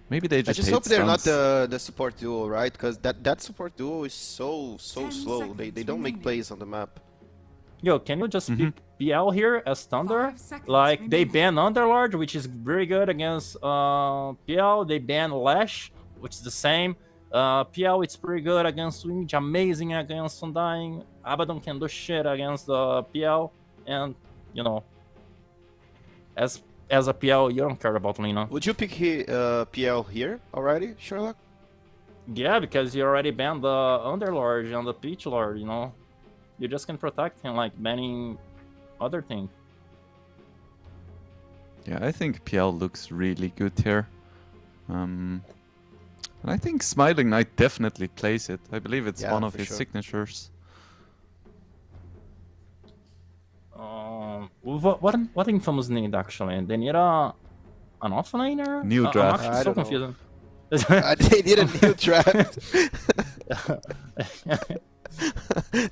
Maybe they I just just hate hope they're not stuns. the support duo, right? Because that support duo is so slow. They don't make plays on the map. Yo, can you just Mhm. pick PL here as Thunder? 5 seconds Like, they remaining. ban Underlord, which is very good against PL. They ban Lash, which is the same. PL, it's pretty good against Wing, amazing against Undying. Abaddon can do shit against the PL. And, you know, as a PL, you don't care about Lina. Would you pick PL here already, Sherlock? Yeah, because you already banned the Underlord and the Peach Lord, you know? You just can protect him, like, banning other things. Yeah, I think PL looks really good here. And I think Smiling Knight definitely plays it. I believe it's Yeah, one of for his sure. signatures. What Infamous need actually? They need an offlaner? New I'm draft. actually I so don't know. confused. They need a new draft.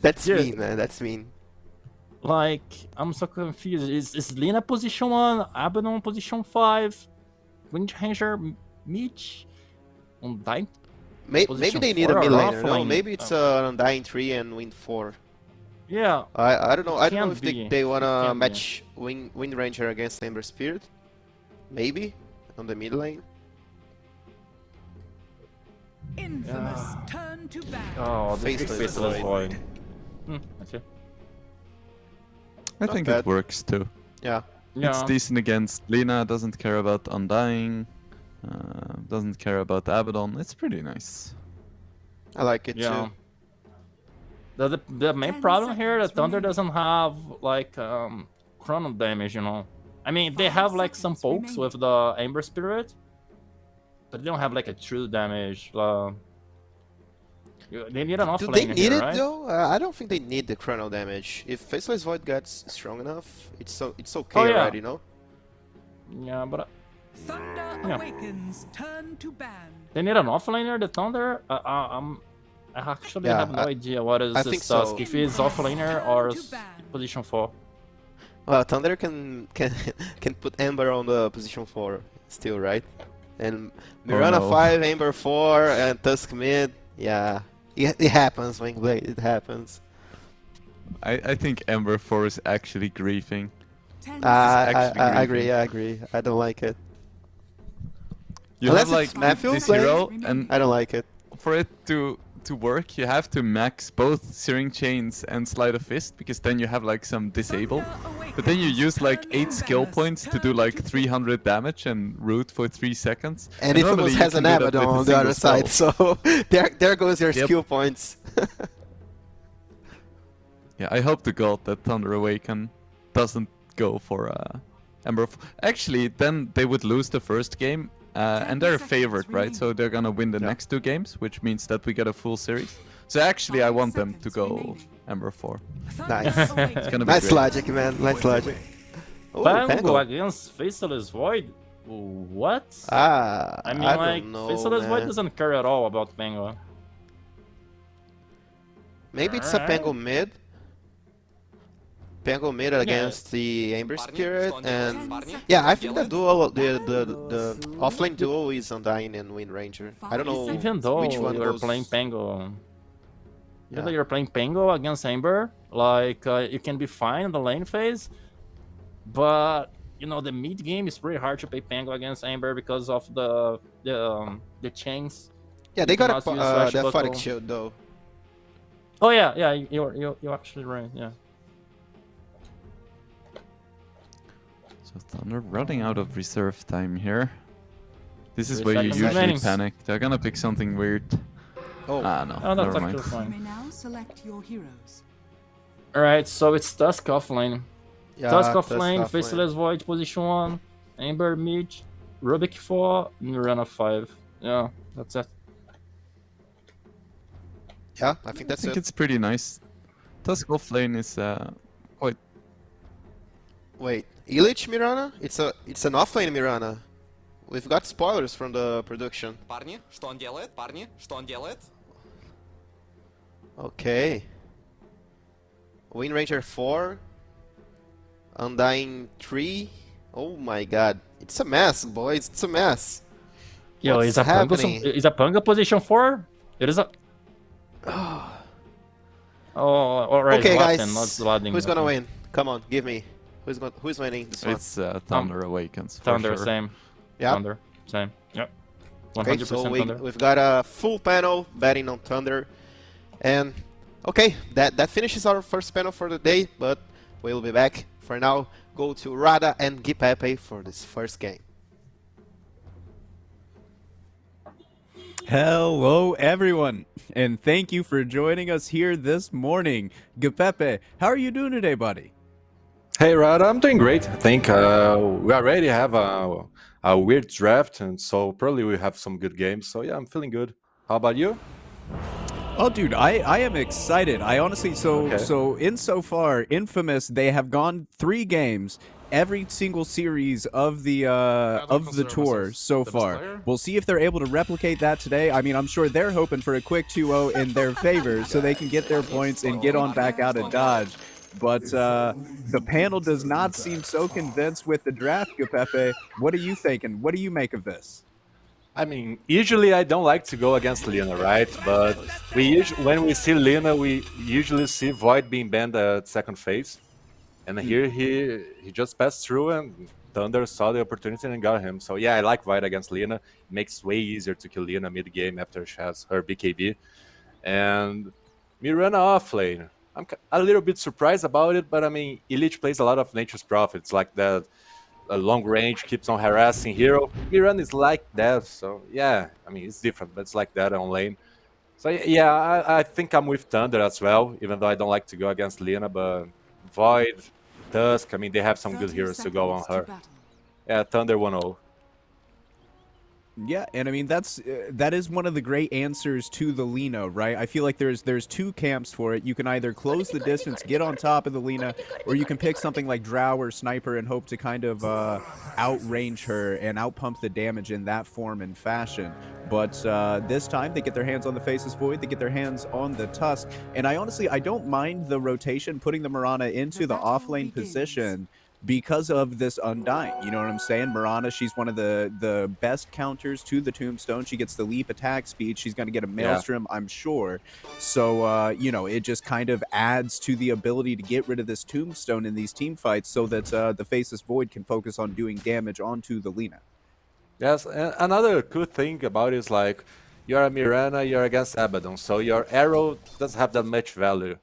That's Yeah. mean, man. That's mean. Like, I'm so confused. Is Lina position 1, Abaddon position 5, Wind Ranger, Mitch, Undyne Maybe position they need a 4 mid or laner. No, offlane? maybe it's an Undying 3 and Wind 4. Yeah, I don't know. it I don't know can't if be. they It wanna can't be. match Wind Ranger against Ember Spirit. Maybe on the mid lane. Infamous Yeah. turn to ban. Oh, this Faceless Faceless Void. Void. Okay. I Not think bad. it works too. Yeah. It's Yeah. decent against Lina, doesn't care about Undying, doesn't care about Abaddon. It's pretty nice. I like it Yeah. too. The main 10 problem here, the seconds Thunder remaining. doesn't have like chrono damage, you know. I mean, they 5 have like some seconds pokes with the Ember Spirit, but they don't have like a true damage. They need an Do they offlaner need here, it right? though? I don't think they need the chrono damage. If Faceless Void gets strong enough, it's Oh okay yeah, already, no? yeah, but Thunder Yeah. Awakens turn to ban. they need an offlaner. The Thunder. I actually Yeah, have no idea what is I this think task. so. If it's offlaner or position 4. Well, Thunder can can put Ember on the position 4 still, right? And Oh Mirana no. 5, Ember 4, and Tusk mid. Yeah, it happens, Wingblade. It happens. I think Ember 4 is actually griefing. 10 actually I grieving. agree. I agree. I don't like it. You Unless have it's like Matthew this playing, hero, and I don't like it. for it to work, you have to max both Searing Chains and Sleight of Fist, because then you have like some disable. But then you use like 8 skill points to do like 300 damage and root for 3 seconds. And normally Infamous you has can an do that Abaddon with a on the single other side, spell. so there goes your Yep. skill points. Yeah, I hope to God that Thunder Awaken doesn't go for Ember. Actually, then they would lose the first game, and they're 30 favored, seconds right? So they're gonna win the Yeah. next 2 games, which means that we get a full series. So actually, I 5 want them to seconds go remaining. Ember 4. Nice. It's gonna be Nice great. logic, man. Nice logic. Oh, Pango Pango. against Faceless Void? What? Ah, I mean, I like, don't know, Faceless Void man. doesn't care at all about Pango. Maybe it's a Pango mid. Pango mid against the Ember Spirit, and yeah, I think the duo, the offlane duo is Undying and Wind Ranger. I don't know Even though which one you're goes. playing Pango, even though Yeah. you're playing Pango against Ember, like, you can be fine in the lane phase, but you know the mid game is pretty hard to play Pango against Ember because of the chains. Yeah, they You got cannot use the Swashbuckle. Aphotic Shield though. Oh yeah, you're actually right. Yeah. So Thunder running out of reserve time here. This is 3 where you seconds usually remaining. panic. They're gonna pick something weird. Oh, Ah, no, Oh, that's never mind. actually You fine. may now select your heroes. Alright, so it's Tusk offlane. yeah, Tusk that's offlane, offlane. Faceless Void position 1, Ember mid, Rubik 4, Mirana 5. Yeah, that's it. Yeah, I think I that's think it. it's pretty nice. Tusk offlane is quite. Wait, Illich Mirana? It's an offlane Mirana. We've got spoilers from the production. Парни, что он делает? Парни, что он делает? Okay. Wind Ranger 4. Undying 3. Oh my god. It's a mess, boys. It's a mess. Yo, What's is a Pango happening? is a Pango position 4? It is a. Oh, alright. Okay, Latin, guys. not Zladin. Who's gonna Okay. win? Come on, give me. Who's winning this one? It's Thunder Awakens for Thunder, sure. same. Yeah. Thunder, same. Yep. 100% Okay, so Thunder. we've got a full panel betting on Thunder, and okay, that finishes our first panel for the day. But we'll be back. For now, go to Rada and Guipepe for this first game. Hello, everyone, and thank you for joining us here this morning. Guipepe, how are you doing today, buddy? Hey Rada, I'm doing great. I think we already have a weird draft, and so probably we have some good games. So yeah, I'm feeling good. How about you? Oh, dude, I am excited. I honestly, Okay. so insofar, Infamous, they have gone 3 games, every single series of the tour so far. We'll see if they're able to replicate that today. I mean, I'm sure they're hoping for a quick 2-0 in their favor so they can get their points and get on back out of Dodge. But the panel does not seem so convinced with the draft, Guipepe. What are you thinking? What do you make of this? I mean, usually I don't like to go against Lina, right? But when we see Lina, we usually see Void being banned at second phase. And here he just passed through, and Thunder saw the opportunity and got him. So yeah, I like Void against Lina. It makes it way easier to kill Lina mid-game after she has her BKB. And Mirana offlane. I'm a little bit surprised about it, but I mean, Illich plays a lot of Nature's Prophets, like that long range keeps on harassing hero. Mirana is like that, so yeah, I mean, it's different, but it's like that on lane. So yeah, I think I'm with Thunder as well, even though I don't like to go against Lina, but Void, Tusk, I mean, they have some good 30 heroes to go on seconds to her. battle. Yeah, Thunder 1-0. Yeah, and I mean that is one of the great answers to the Lina, right? I feel like there's 2 camps for it. You can either close the distance, get on top of the Lina, or you can pick something like Drow or Sniper and hope to kind of outrange her and outpump the damage in that form and fashion. But this time they get their hands on the Faceless Void, they get their hands on the Tusk, and I don't mind the rotation, putting the Mirana into the offlane position because of this Undying. You know what I'm saying? Mirana, she's one of the best counters to the Tombstone. She gets the leap attack speed. She's going to get a Maelstrom, I'm sure. So, you know, it just kind of adds to the ability to get rid of this Tombstone in these team fights so that the Faceless Void can focus on doing damage onto the Lina. Yes, and another cool thing about it is like, you're a Mirana, you're against Abaddon, so your arrow doesn't have that much value,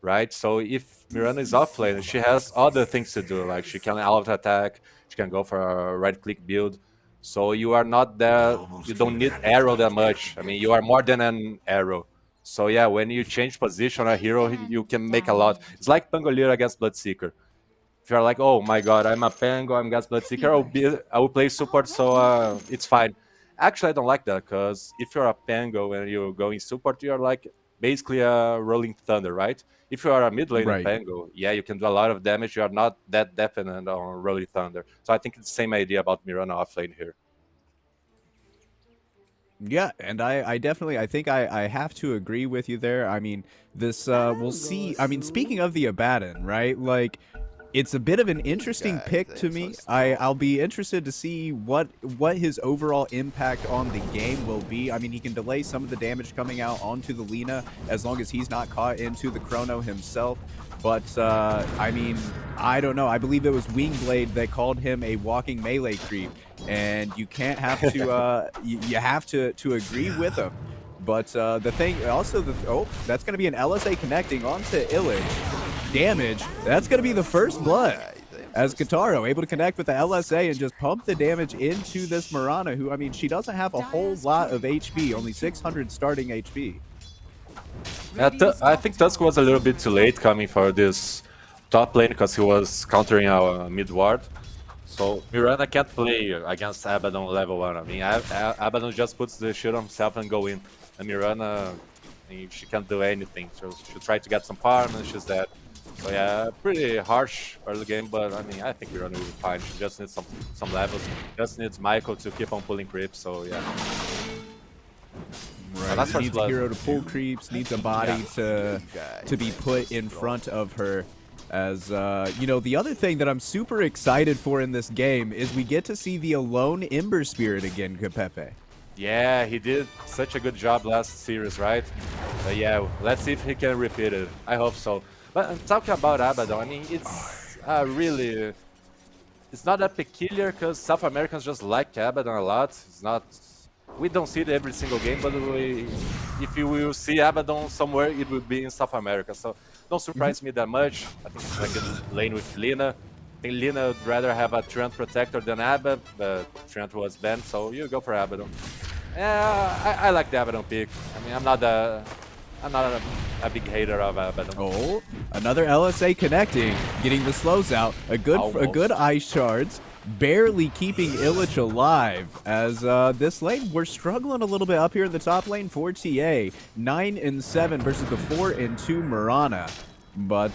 right? So if Mirana is offlane, she has other things to do, like she can auto attack, she can go for a right click build. So you are not that, you don't need arrow that much. I mean, you are more than an arrow. So yeah, when you change position on a hero, you can make a lot. It's like Pangolier against Bloodseeker. If you're like, oh my god, I'm a Pango, I'm against Bloodseeker, I will play support, so it's fine. Actually, I don't like that, because if you're a Pango and you go in support, you're like basically a Rolling Thunder, right? If you are a mid lane Right. Pango, yeah, you can do a lot of damage, you are not that dependent on Rolling Thunder. So I think it's the same idea about Mirana offlane here. Yeah, and I definitely, I think I have to agree with you there. I mean, this, we'll see. I mean, speaking of the Abaddon, right? Like, it's a bit of an interesting pick to me. I'll be interested to see what his overall impact on the game will be. I mean, he can delay some of the damage coming out onto the Lina as long as he's not caught into the Chrono himself. But, I mean, I don't know. I believe it was Wingblade that called him a walking melee creep. And you can't have to, you have to agree with him. But the thing, also, that's going to be an LSA connecting onto Illich. Damage, that's going to be the first blood. As Kataro able to connect with the LSA and just pump the damage into this Mirana, who, I mean, she doesn't have a whole lot of HP, only 600 starting HP. Yeah, I think Tusk was a little bit too late coming for this top lane because he was countering our mid ward. So Mirana can't play against Abaddon level 1. I mean, Abaddon just puts the shield on himself and go in. And Mirana, I mean, she can't do anything. So she'll try to get some farm and she's dead. So yeah, pretty harsh early game, but I mean, I think Mirana will be fine. She just needs some levels. Just needs Michael to keep on pulling creeps, so yeah. Right, that's needs a blood. hero to pull creeps, needs a body to be put in front of her. As, you know, the other thing that I'm super excited for in this game is we get to see the Alone Ember Spirit again, Guipepe. Yeah, he did such a good job last series, right? But yeah, let's see if he can repeat it. I hope so. But talking about Abaddon, I mean, it's really, it's not that peculiar because South Americans just like Abaddon a lot. It's not, we don't see it every single game, but if you will see Abaddon somewhere, it will be in South America. So don't surprise me that much. I think it's like a lane with Lina. I think Lina would rather have a Trent protector than Abba, but Trent was banned, so you go for Abaddon. Yeah, I like the Abaddon pick. I mean, I'm not a big hater of Abaddon. Oh, another LSA connecting, getting the slows out. A good ice shards, barely keeping Illich alive. As this lane, we're struggling a little bit up here in the top lane for TA. 9 and 7 versus the 4 and 2 Mirana. But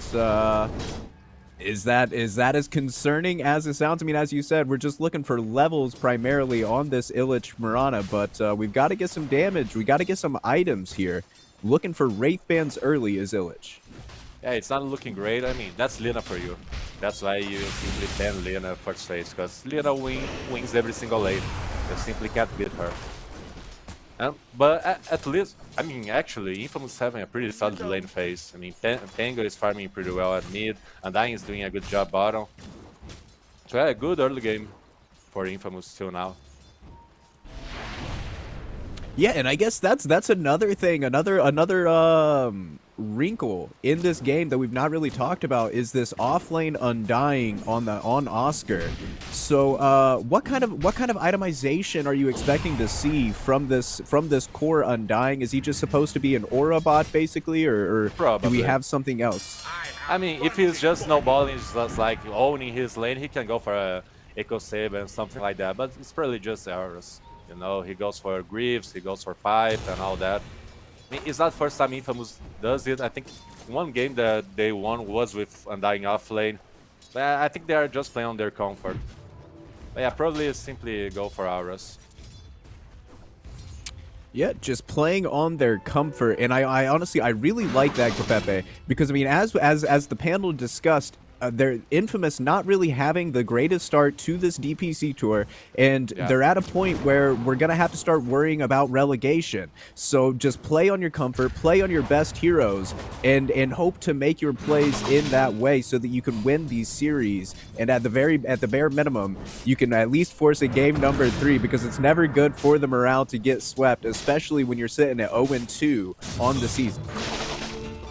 is that as concerning as it sounds? I mean, as you said, we're just looking for levels primarily on this Illich Mirana, but we've got to get some damage. We got to get some items here. Looking for Wraith Bands early is Illich. Yeah, it's not looking great. I mean, that's Lina for you. That's why you simply ban Lina first phase, because Lina wins every single lane. You simply can't beat her. But at least, I mean, actually, Infamous is having a pretty solid lane phase. I mean, Pango is farming pretty well at mid, Undying is doing a good job bottom. So yeah, good early game for Infamous till now. Yeah, and I guess that's another thing, another wrinkle in this game that we've not really talked about is this offlane Undying on Oscar. So what kind of itemization are you expecting to see from this core Undying? Is he just supposed to be an aura bot basically, or do we have something else? I mean, if he's just snowballing, just like owning his lane, he can go for a Echo Save and something like that, but it's probably just auras. You know, he goes for Greaves, he goes for Pipe and all that. I mean, it's not the first time Infamous does it. I think one game that they won was with Undying offlane. But I think they are just playing on their comfort. But yeah, probably simply go for auras. Yeah, just playing on their comfort, and I honestly I really like that, Guipepe, because I mean, as the panel discussed, they're Infamous not really having the greatest start to this DPC tour, and they're at a point where we're gonna have to start worrying about relegation. So just play on your comfort, play on your best heroes, and hope to make your plays in that way so that you can win these series. And at the bare minimum, you can at least force a game number 3, because it's never good for the morale to get swept, especially when you're sitting at 0-2 on the season.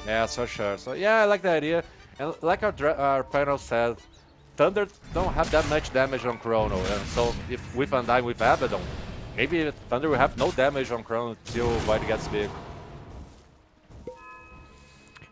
Yeah, so sure. So yeah, I like the idea. And like our panel said, Thunder don't have that much damage on Chrono, and so if with Undying with Abaddon, maybe Thunder will have no damage on Chrono till Void gets big.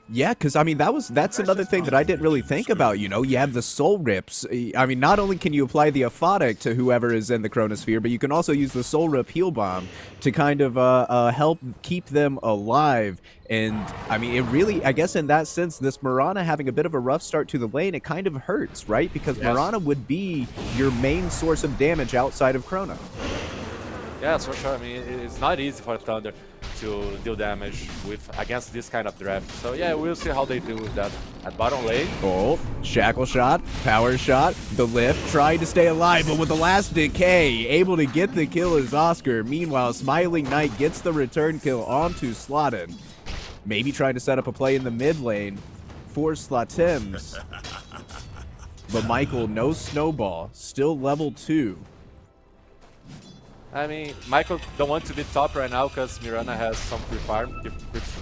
Yeah, because I mean that's another thing that I didn't really think about. You know, you have the Soul Rips. I mean, not only can you apply the Aphotic to whoever is in the Chronosphere, but you can also use the Soul Rip Heal Bomb to kind of help keep them alive. And I mean, it really, I guess in that sense, this Mirana having a bit of a rough start to the lane, it kind of hurts, right? Because Mirana would be your main source of damage outside of Chrono. Yeah, for sure. I mean, it's not easy for Thunder to deal damage against this kind of draft. So yeah, we'll see how they do with that. At bottom lane. Oh, Shackle Shot, Power Shot, the lift, trying to stay alive, but with the last decay, able to get the kill is Oscar. Meanwhile, Smiling Knight gets the return kill onto Slotin. Maybe trying to set up a play in the mid lane for Slatims. But Michael, no snowball, still level 2. I mean, Michael don't want to be top right now because Mirana has some free farm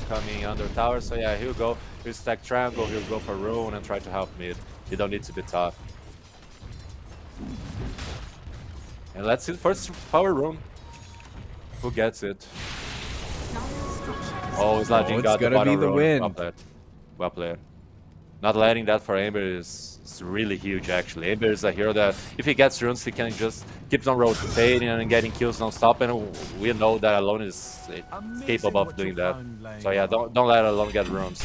coming under tower. So yeah, he'll go, he'll stack triangle, he'll go for rune and try to help mid. He don't need to be top. And let's see the first power rune. Who gets it? Oh, it's not got the bottom the rune. win. Well played. Not letting that for Ember is really huge, actually. Ember is a hero that, if he gets runes, he can just keep on rotating and getting kills non-stop, and we know that Alone is capable of doing that. So yeah, don't let Alone get runes.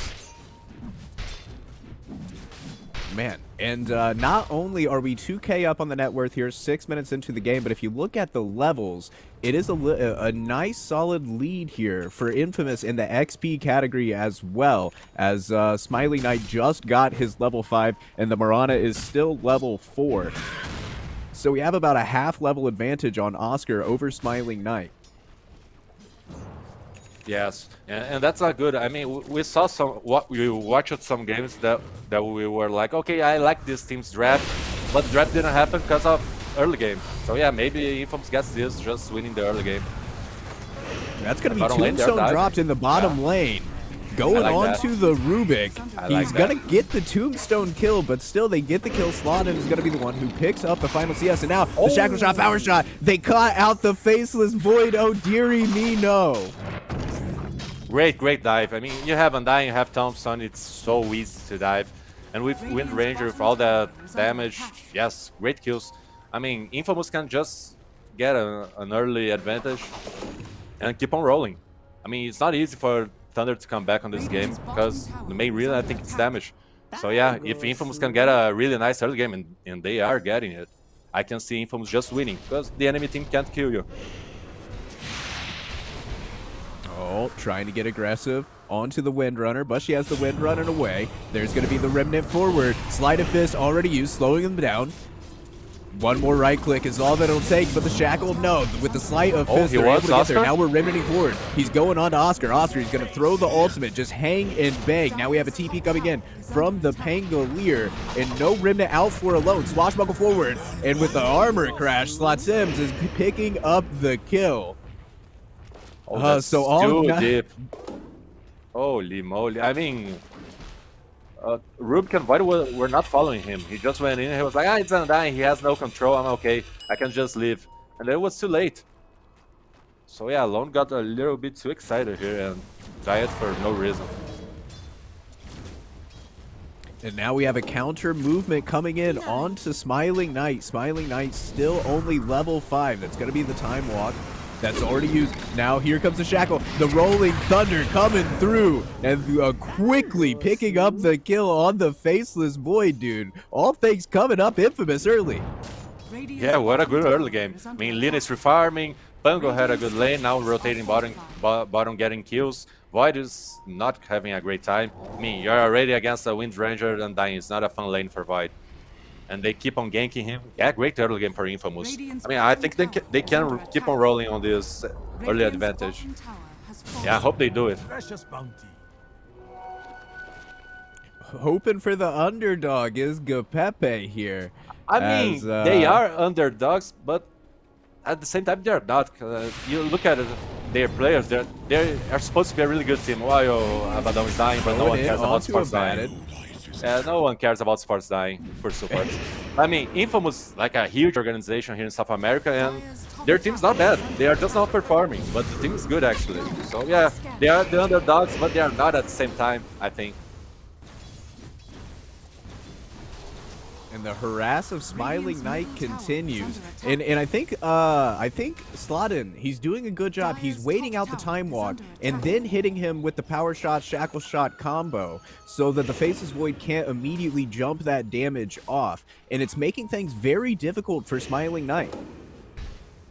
Man, and not only are we 2k up on the net worth here, 6 minutes into the game, but if you look at the levels, it is a nice solid lead here for Infamous in the XP category as well, as Smiley Knight just got his level 5 and the Mirana is still level 4. So we have about a half level advantage on Oscar over Smiling Knight. Yes, and that's not good. I mean, we saw we watched some games that we were like, okay, I like this team's draft, but the draft didn't happen because of early game. So yeah, maybe Infamous gets this just winning the early game. That's going to be Bottom lane there, Tombstone dive. dropped in the bottom lane. Going like on that. to the Rubik. I He's like going to get the Tombstone kill, but still they get the kill. Slotted is going to be the one who picks up the final CS. And now the Shackle Shot, Power Shot. They caught out the Faceless Void. Oh, dearie me, no. Great dive. I mean, you have Undying, you have Thompson. It's so easy to dive. And with Wind Ranger, with all that damage, yes, great kills. I mean, Infamous can just get an early advantage and keep on rolling. I mean, it's not easy for Thunder to come back on this game because the main reason I think it's damage. So yeah, if Infamous can get a really nice early game, and they are getting it, I can see Infamous just winning because the enemy team can't kill you. Oh, trying to get aggressive onto the Windrunner, but she has the Windrunner away. There's going to be the Remnant forward. Sleight of Fist already used, slowing them down. One more right click is all that it'll take, but the Shackle, no. With the Sleight of Fist, they're able to get there. Now we're Remnanting forward. He's going on to Oscar. Oscar, he's going to throw the ultimate, just hang and bang. Now we have a TP coming in from the Pangolier, and no Remnant out for alone. Swashbuckle forward, and with the armor crash, Slot Sims is picking up the kill. So all deep. Holy moly! I mean, Rubik and Void were not following him. He just went in. He was like, "Ah, it's Undying. He has no control. I'm okay. I can just leave." And then it was too late. So yeah, Lone got a little bit too excited here and died for no reason. And now we have a counter movement coming in onto Smiling Knight. Smiling Knight still only level 5. That's going to be the Time Walk. That's already used. Now here comes the Shackle. The Rolling Thunder coming through and quickly picking up the kill on the Faceless Void, dude. All things coming up Infamous early. Yeah, what a good early game. I mean, Lina is refarming. Pango had a good lane, now rotating bottom getting kills. Void is not having a great time. I mean, you're already against a Wind Ranger and Dying. It's not a fun lane for Void. And they keep on ganking him. Yeah, great early game for Infamous. I mean, I think they can keep on rolling on this early advantage. Yeah, I hope they do it. Hoping for the underdog is Guipepe here. I mean, they are underdogs, but at the same time, they're not. You look at it, their players, they are supposed to be a really good team. While Abaddon is dying, but no one cares about Sports dying. No one cares about Sports dying for support. I mean, Infamous, like a huge organization here in South America, and their team's not bad. They are just not performing, but the team is good actually. So yeah, they are the underdogs, but they are not at the same time, I think. And the harass of Smiling Knight continues. And I think Slottin, he's doing a good job. He's waiting out the Time Walk and then hitting him with the Power Shot, Shackle Shot combo so that the Faceless Void can't immediately jump that damage off. And it's making things very difficult for Smiling Knight.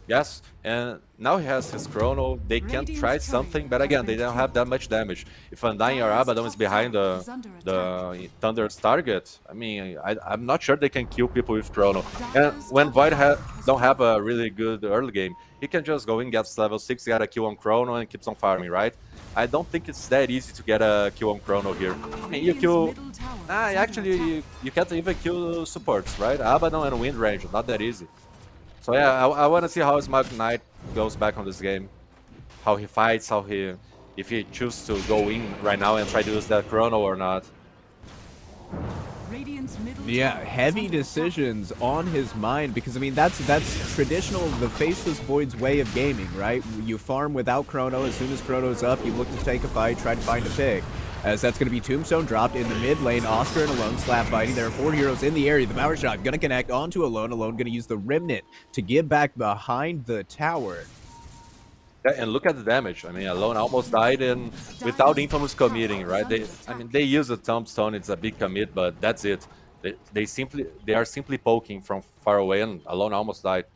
Yes, and now he has his Chrono. They can try something, but again, they don't have that much damage. If Undying or Abaddon is behind the Thunder's target, I mean, I'm not sure they can kill people with Chrono. And when Void don't have a really good early game, he can just go in, gets level 6, get a kill on Chrono, and keeps on farming, right? I don't think it's that easy to get a kill on Chrono here. I mean, you kill... actually, you can't even kill supports, right? Abaddon and Wind Ranger, not that easy. So yeah, I want to see how Smiling Knight goes back on this game. How he fights, if he chooses to go in right now and try to use that Chrono or not. Yeah, heavy decisions on his mind because, I mean, that's traditional, the Faceless Void's way of gaming, right? You farm without Chrono. As soon as Chrono's up, you look to take a fight, try to find a pick. As that's going to be Tombstone dropped in the mid lane. Oscar and Alone slap fighting. There are 4 heroes in the area. The Power Shot going to connect onto Alone. Alone going to use the Remnant to get back behind the tower. Yeah, and look at the damage. I mean, Alone almost died and without Infamous committing, right? They use a Tombstone. It's a big commit, but that's it. They are simply poking from far away, and Alone almost died.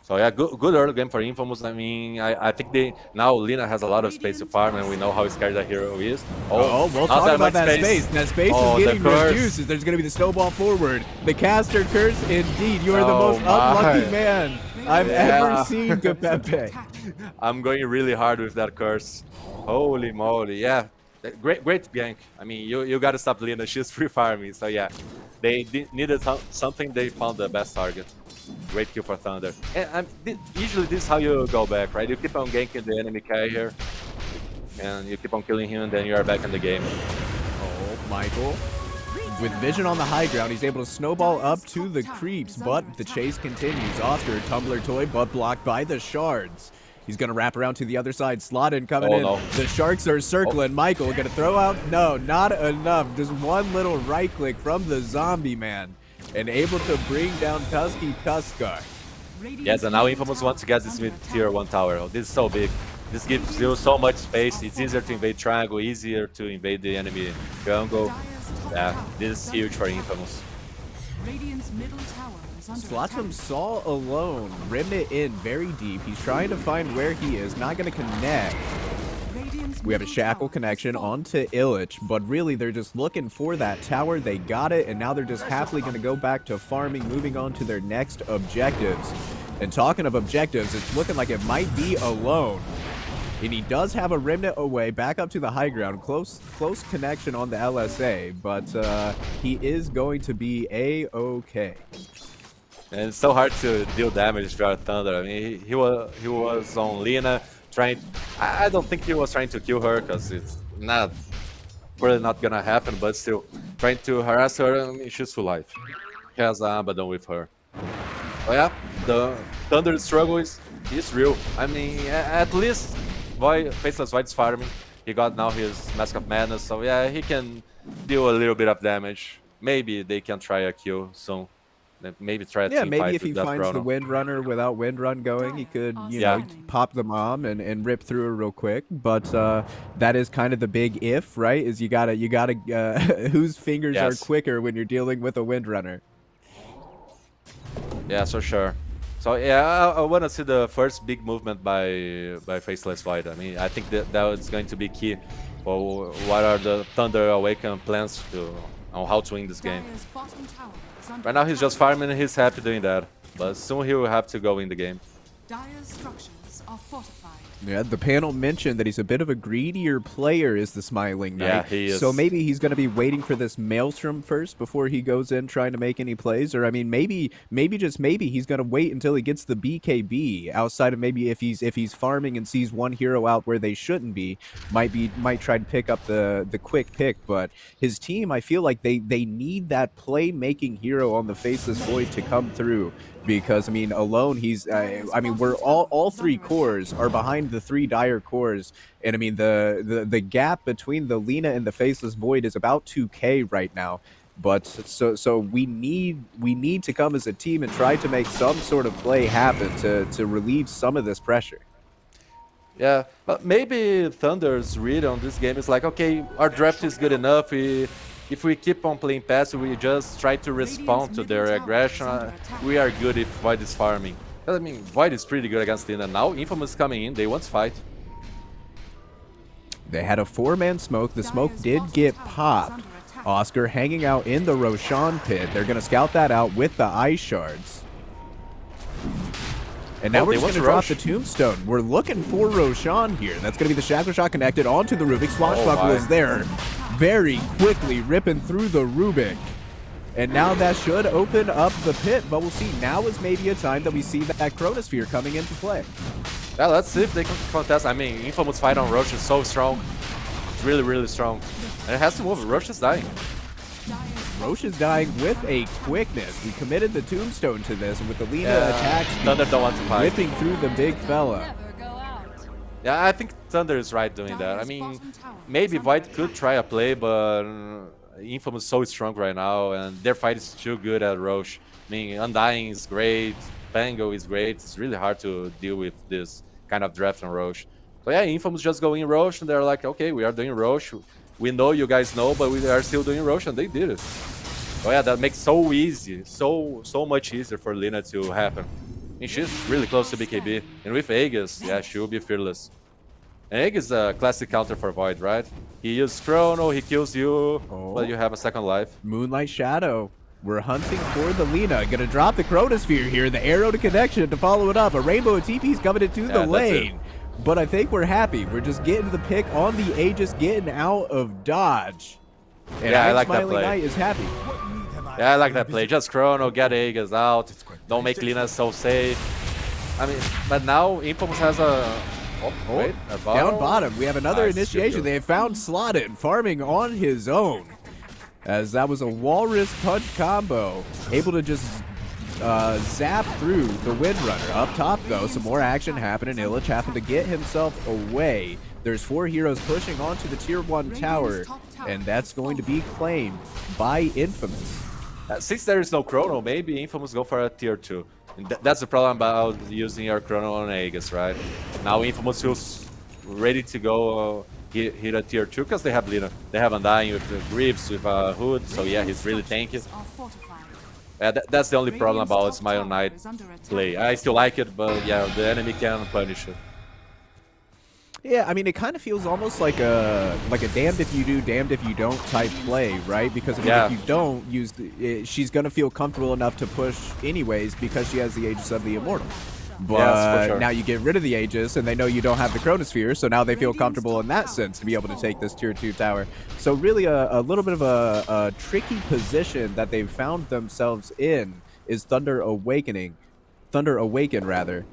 So yeah, good early game for Infamous. I mean, I think now Lina has a lot of space to farm, and we know how scared that hero is. We'll talk about that space. That space is getting reduced. There's going to be the snowball forward. The caster curse, indeed. You are the most unlucky man I've ever seen, Guipepe. I'm going really hard with that curse. Holy moly, yeah. Great gank. I mean, you gotta stop Lina, she's free farming, so yeah. They needed something, they found the best target. Great kill for Thunder. And usually this is how you go back, right? You keep on ganking the enemy carrier, and you keep on killing him, and then you are back in the game. Oh, Michael. With vision on the high ground, he's able to snowball up to the creeps, but the chase continues. Oscar, Tumbler Toy, but blocked by the shards. He's going to wrap around to the other side. Slotted coming in. No. The Sharks are circling. Michael going to throw out. No, not enough. Just one little right click from the zombie man. And able to bring down Tusky Tuskar. Yes, and now Infamous wants to get this mid-tier 1 tower. Oh, this is so big. This gives you so much space. It's easier to invade triangle, easier to invade the enemy jungle. Yeah, this is huge for Infamous. Slotsum saw alone, rimmed it in very deep. He's trying to find where he is, not going to connect. We have a shackle connection onto Illich, but really they're just looking for that tower. They got it, and now they're just happily going to go back to farming, moving on to their next objectives. And talking of objectives, it's looking like it might be alone. And he does have a remnant away, back up to the high ground. Close connection on the LSA, but he is going to be A-okay. And it's so hard to deal damage to our Thunder. I mean, he was on Lina, trying... I don't think he was trying to kill her, because it's probably not gonna happen, but still, trying to harass her, and she's full life. He has Abaddon with her. But yeah, the Thunder struggle is real. I mean, at least Faceless Void's farming. He got now his Mask of Madness, so yeah, he can deal a little bit of damage. Maybe they can try a kill soon. Maybe try a team maybe fight if he with Death finds the Chrono. Windrunner without Windrun going, he could, you know, pop the bomb and rip through it real quick. But that is kind of the big if, right? Is you gotta whose fingers are quicker when you're dealing with a Windrunner. Yeah, so sure. So yeah, I want to see the first big movement by Faceless Void. I mean, I think that is going to be key for what are the Thunder Awaken plans on how to win this game. Right now he's just farming and he's happy doing that, but soon he will have to go in the game. Dire's structures are fortified. Yeah, the panel mentioned that he's a bit of a greedier player, is the Smiling Knight. Yeah, he is. So maybe he's going to be waiting for this Maelstrom first before he goes in trying to make any plays. Or, I mean, maybe just maybe he's going to wait until he gets the BKB outside of maybe if he's farming and sees one hero out where they shouldn't be, might try to pick up the quick pick. But his team, I feel like they need that play-making hero on the Faceless Void to come through. Because, I mean, alone, he's, I mean, we're all three cores are behind the 3 Dire cores. And, I mean, the gap between the Lina and the Faceless Void is about 2K right now. But, so we need to come as a team and try to make some sort of play happen to relieve some of this pressure. Yeah, but maybe Thunder's read on this game is like, okay, our draft is good enough, if we keep on playing passive, we just try to respond to their aggression, we are good if Void is farming. I mean, Void is pretty good against Lina. Now Infamous is coming in, they want to fight. They had a 4-man smoke. The smoke did get popped. Oscar hanging out in the Roshan pit. They're going to scout that out with the Ice Shards. And now we're just going to drop the Tombstone. We're looking for Roshan here. That's going to be the Shackle Shot connected onto the Rubik. Swashbuckle is there very quickly, ripping through the Rubik. And now that should open up the pit, but we'll see. Now is maybe a time that we see that Chronosphere coming into play. Yeah, let's see if they can contest. I mean, Infamous fight on Roche is so strong. It's really, really strong. And it has to move. Roche is dying. Roche is dying with a quickness. We committed the Tombstone to this, and with the Lina attack speed, Thunder don't want to fight. ripping through the big fella. Yeah, I think Thunder is right doing that. I mean, maybe Void could try a play, but Infamous is so strong right now, and their fight is too good at Roche. I mean, Undying is great, Pango is great. It's really hard to deal with this kind of draft on Roche. So yeah, Infamous just go in Roche, and they're like, okay, we are doing Roche. We know you guys know, but we are still doing Roche, and they did it. Oh yeah, that makes so easy, so much easier for Lina to happen. I mean, she's really close to BKB, and with Aegis, yeah, she will be fearless. And Aegis is a classic counter for Void, right? He uses Chrono, he kills you, but you have a second life. Moonlight Shadow. We're hunting for the Lina. Gonna drop the Chronosphere here. The arrow to connection to follow it up. A rainbow of TP's coming into the lane. But I think we're happy. We're just getting the pick on the Aegis, getting out of dodge. And Yeah, I like that Smiling play. Knight is happy. Yeah, I like that play. Just Chrono, get Aegis out. Don't make Lina so safe. I mean, but now Infamous has a... Oh, wait, a Down bottom. We have another Nice, initiation. good. They have found Slotted farming on his own. As that was a Walrus Punch combo. Able to just zap through the Windrunner. Up top, though, some more action happening. Illich having to get himself away. There's 4 heroes pushing onto the Tier 1 tower, and that's going to be claimed by Infamous. Since there is no Chrono, maybe Infamous go for a Tier 2. And that's the problem about using your Chrono on Aegis, right? Now Infamous feels ready to go hit a Tier 2 because they have Lina. They have Undying with the Greaves, with Hood, so yeah, he's really tanky. That's the only problem about Smile Knight play. I still like it, but yeah, the enemy can punish it. Yeah, I mean, it kind of feels almost like a damned if you do, damned if you don't type play, right? Because I mean, if you don't use, she's gonna feel comfortable enough to push anyways because she has the Aegis of the Immortal. But now you get rid of the Aegis, and they know you don't have the Chronosphere, so now they feel comfortable in that sense to be able to take this Tier 2 tower. So really a little bit of a tricky position that they've found themselves in is Thunder Awaken, rather.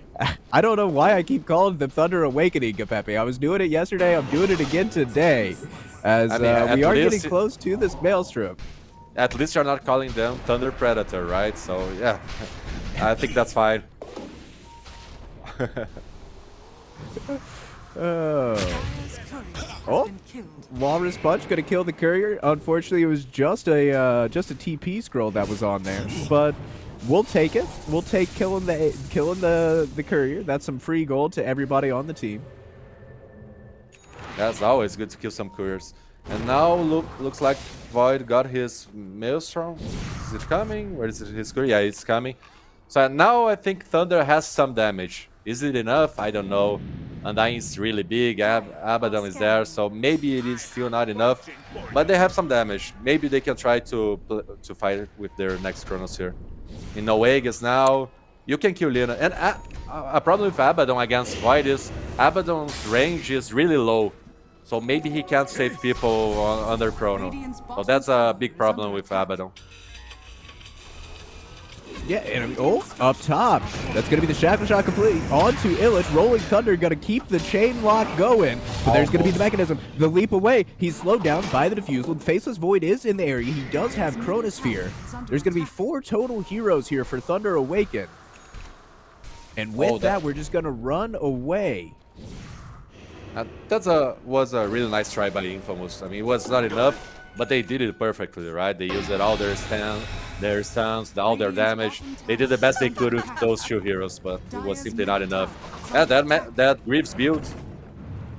I don't know why I keep calling them Thunder Awakening, Guipepe. I was doing it yesterday, I'm doing it again today, as we are getting close to this Maelstrom. At least you're not calling them Thunder Predator, right? So yeah, I think that's fine. Oh, Walrus Punch gonna kill the courier. Unfortunately, it was just a TP scroll that was on there, but we'll take it. We'll take killing the courier. That's some free gold to everybody on the team. That's always good to kill some couriers. And now looks like Void got his Maelstrom. Is it coming? Where is it? His courier? Yeah, it's coming. So now I think Thunder has some damage. Is it enough? I don't know. Undying is really big, Abaddon is there, so maybe it is still not enough. But they have some damage. Maybe they can try to fight it with their next Chronosphere. In no Aegis now, you can kill Lina. And a problem with Abaddon against Void is Abaddon's range is really low. So maybe he can't save people under Chrono. So that's a big problem with Abaddon. Yeah, and up top, that's going to be the Shackle Shot complete. Onto Illich, Rolling Thunder, going to keep the chain lock going. But there's going to be the mechanism. The leap away, he's slowed down by the Diffusal. Faceless Void is in the area. He does have Chronosphere. There's going to be 4 total heroes here for Thunder Awaken. And with that, we're just going to run away. That was a really nice try by Infamous. I mean, it was not enough, but they did it perfectly, right? They used all their stuns, all their damage. They did the best they could with those 2 heroes, but it was simply not enough. Yeah, that Greaves build,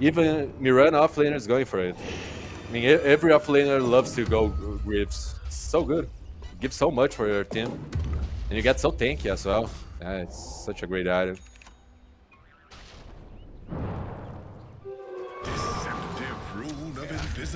even Miran offlaner is going for it. I mean, every offlaner loves to go Greaves. It's so good. It gives so much for your team. And you get so tanky as well. Yeah, it's such a great item.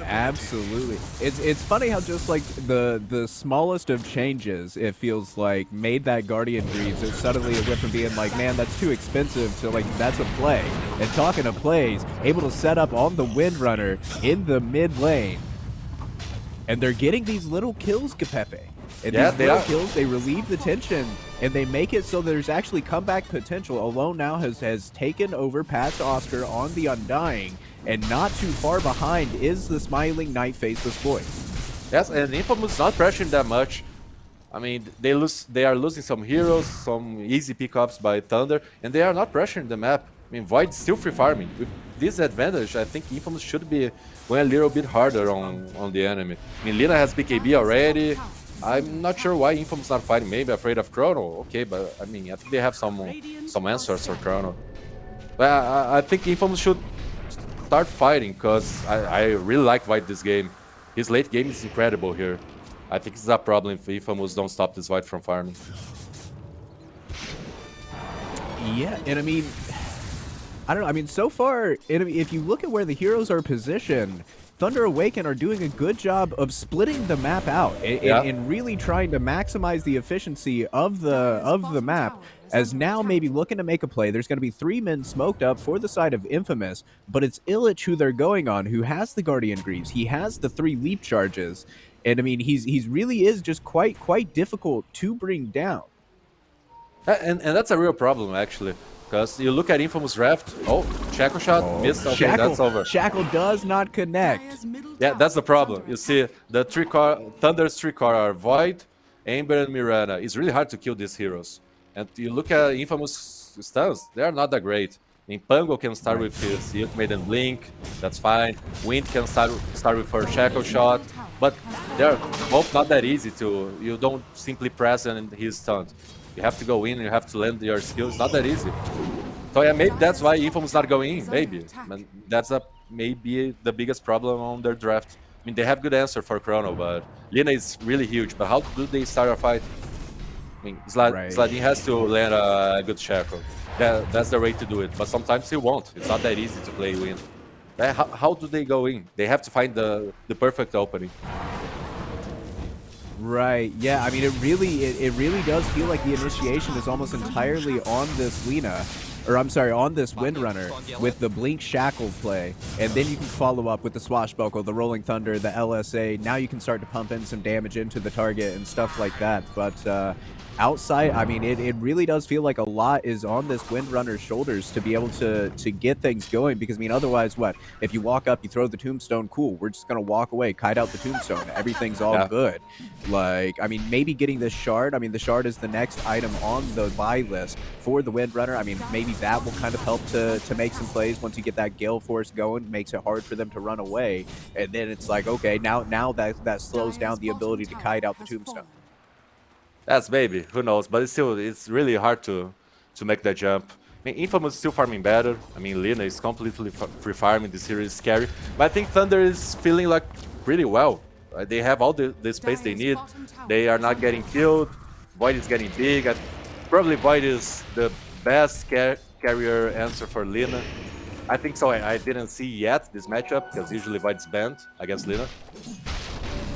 Absolutely. It's funny how just like the smallest of changes, it feels like, made that Guardian Greaves. It suddenly went from being like, man, that's too expensive, to like, that's a play. And talking of plays, able to set up on the Windrunner in the mid lane. And they're getting these little kills, Guipepe. And these little kills, they relieve the tension, and they make it so there's actually comeback potential. Alone now has taken over past Oscar on the Undying, and not too far behind is the Smiling Knight Faceless Void. Yes, and Infamous not pressuring that much. I mean, they are losing some heroes, some easy pickups by Thunder, and they are not pressuring the map. I mean, Void's still free farming. With this advantage, I think Infamous should be going a little bit harder on the enemy. I mean, Lina has BKB already. I'm not sure why Infamous not fighting. Maybe afraid of Chrono. Okay, but I mean, I think they have some answers for Chrono. But I think Infamous should start fighting, because I really like Void this game. His late game is incredible here. I think it's a problem if Infamous don't stop this Void from farming. Yeah, and I mean, I don't know. I mean, so far, if you look at where the heroes are positioned, Thunder Awaken are doing a good job of splitting the map out and really trying to maximize the efficiency of the map. As now maybe looking to make a play, there's going to be 3 men smoked up for the side of Infamous, but it's Illich who they're going on, who has the Guardian Greaves. He has the 3 leap charges, and I mean he's really is just quite difficult to bring down. And that's a real problem actually, because you look at Infamous Raft. Oh, Shackle shot missed. Okay, Shackle, that's over. Shackle does not connect. Yeah, that's the problem. You see, the Thunder's 3 core are Void, Amber, and Mirana. It's really hard to kill these heroes. And you look at Infamous stuns, they are not that great. I mean, Pango can start with his Ultimate and Blink, that's fine. Wind can start with her Shackle shot, but they're both not that easy to. You don't simply press and he's stunned. You have to go in, you have to land your skills. It's not that easy. So yeah, maybe that's why Infamous not going in. Maybe that's maybe the biggest problem on their draft. I mean, they have good answer for Chrono, but Lina is really huge. But how do they start a fight? I mean, Sladin has to land a good Shackle. That's the way to do it. But sometimes he won't. It's not that easy to play win. How do they go in? They have to find the perfect opening. Right. Yeah. I mean, it really does feel like the initiation is almost entirely on this Lina, or I'm sorry, on this Windrunner with the Blink Shackle play, and then you can follow up with the Swashbuckle, the Rolling Thunder, the LSA. Now you can start to pump in some damage into the target and stuff like that. But outside, I mean, it really does feel like a lot is on this Windrunner's shoulders to be able to get things going, because I mean, otherwise what? If you walk up, you throw the tombstone, cool, we're just gonna walk away, kite out the tombstone, everything's all good. Like, I mean, maybe getting this shard, I mean, the shard is the next item on the buy list for the Windrunner. I mean, maybe that will kind of help to make some plays. Once you get that Gale Force going, makes it hard for them to run away, and then it's like, okay, now that slows down the ability to kite out the tombstone. That's maybe, who knows, but it's really hard to make that jump. I mean, Infamous is still farming better. I mean, Lina is completely free farming. This series is scary, but I think Thunder is feeling like pretty well. They have all the space they need. They are not getting killed. Void is getting big. Probably Void is the best carrier answer for Lina. I think so. I didn't see yet this matchup, because usually Void's banned against Lina.